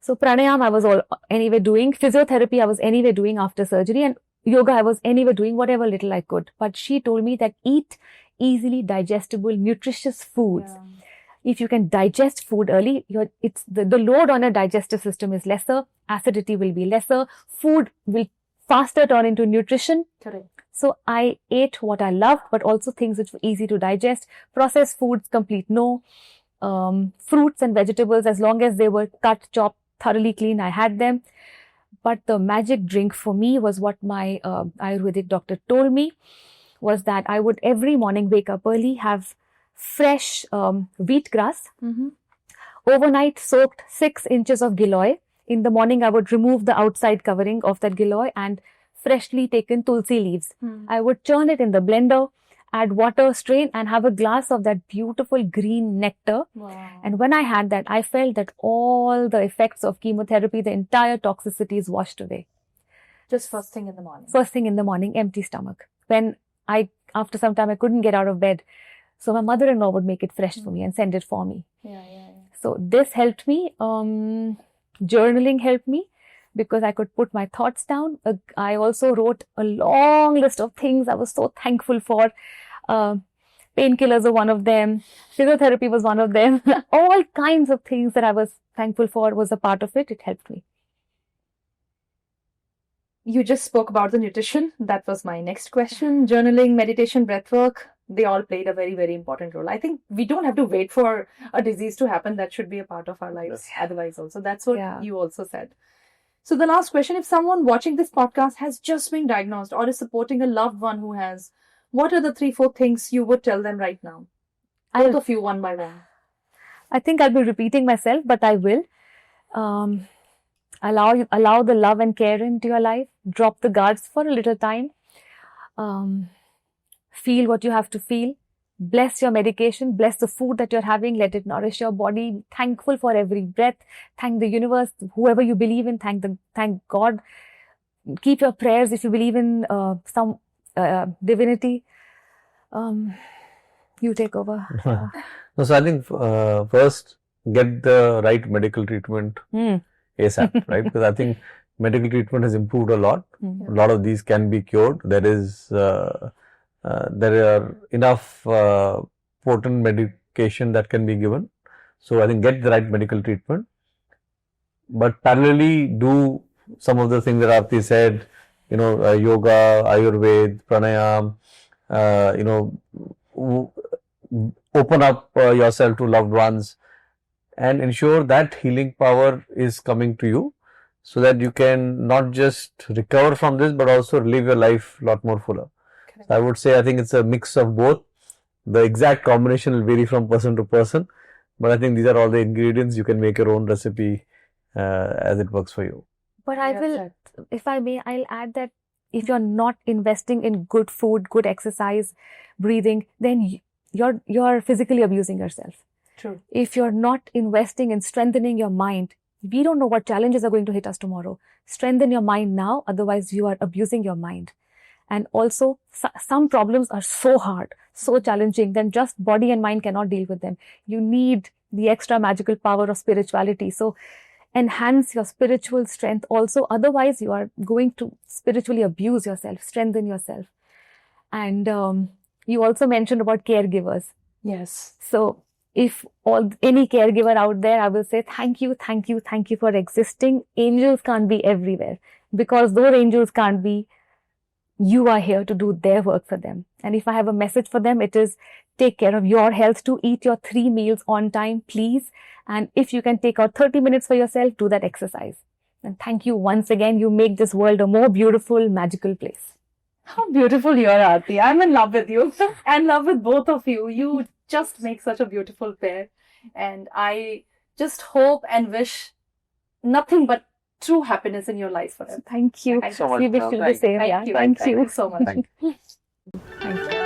So pranayam I was anyway doing. Physiotherapy I was anyway doing after surgery. And yoga I was anyway doing whatever little I could. But she told me that eat easily digestible, nutritious foods. Yeah. If you can digest food early, the load on a digestive system is lesser. Acidity will be lesser. Food will faster turn into nutrition. Correct. So I ate what I loved, but also things which were easy to digest. Processed foods, complete no. Fruits and vegetables, as long as they were cut, chopped, thoroughly clean, I had them. But the magic drink for me was what my Ayurvedic doctor told me, was that I would every morning wake up early, have fresh wheat grass, Overnight soaked 6 inches of giloy. In the morning, I would remove the outside covering of that giloy and freshly taken tulsi leaves. I would churn it in the blender, add water, strain, and have a glass of that beautiful green nectar. Wow. And when I had that, I felt that all the effects of chemotherapy, the entire toxicity is washed away. Just first thing in the morning. First thing in the morning, empty stomach. When after some time, I couldn't get out of bed. So my mother-in-law would make it fresh for me and send it for me. Yeah. So this helped me. Journaling helped me because I could put my thoughts down. I also wrote a long list of things I was so thankful for. Painkillers are one of them. Physiotherapy was one of them. All kinds of things that I was thankful for was a part of it. It helped me. You just spoke about the nutrition. That was my next question. Journaling, meditation, breathwork, they all played a very, very important role. I think we don't have to wait for a disease to happen. That should be a part of our lives otherwise also. That's what you also said. So the last question, if someone watching this podcast has just been diagnosed or is supporting a loved one who has, what are the 3-4 things you would tell them right now? Both of you, one by one. I think I'll be repeating myself, but I will. Allow the love and care into your life. Drop the guards for a little time. Feel what you have to feel. Bless your medication. Bless the food that you're having. Let it nourish your body. Be thankful for every breath. Thank the universe. Whoever you believe in, thank God. Keep your prayers if you believe in some divinity. You take over. So I think first get the right medical treatment ASAP, right? Because I think medical treatment has improved a lot. A lot of these can be cured. There are enough potent medication that can be given. So I think get the right medical treatment. But parallelly do some of the things that Aarti said, yoga, Ayurveda, pranayam, open up yourself to loved ones and ensure that healing power is coming to you so that you can not just recover from this but also live your life a lot more fuller. So I would say I think it's a mix of both. The exact combination will vary from person to person, but I think these are all the ingredients. You can make your own recipe as it works for you. But I will, if I may, I'll add that if you're not investing in good food, good exercise, breathing, then you're physically abusing yourself. True. If you're not investing in strengthening your mind, we don't know what challenges are going to hit us tomorrow. Strengthen your mind now, otherwise you are abusing your mind. And also, some problems are so hard, so challenging, then just body and mind cannot deal with them. You need the extra magical power of spirituality. So enhance your spiritual strength also. Otherwise, you are going to spiritually abuse yourself, strengthen yourself. And you also mentioned about caregivers. Yes. So if any caregiver out there, I will say thank you for existing. Angels can't be everywhere. Because those angels can't be, you are here to do their work for them. And if I have a message for them, it is take care of your health too. Eat your 3 meals on time, please. And if you can take out 30 minutes for yourself, do that exercise. And thank you once again. You make this world a more beautiful, magical place. How beautiful you are, Aarti. I'm in love with you. And love with both of you. You just make such a beautiful pair. And I just hope and wish nothing but true happiness in your life forever. Thank you. Thanks so much. We wish you the same. Thank you. Thank you so much. Thank you. Thank you.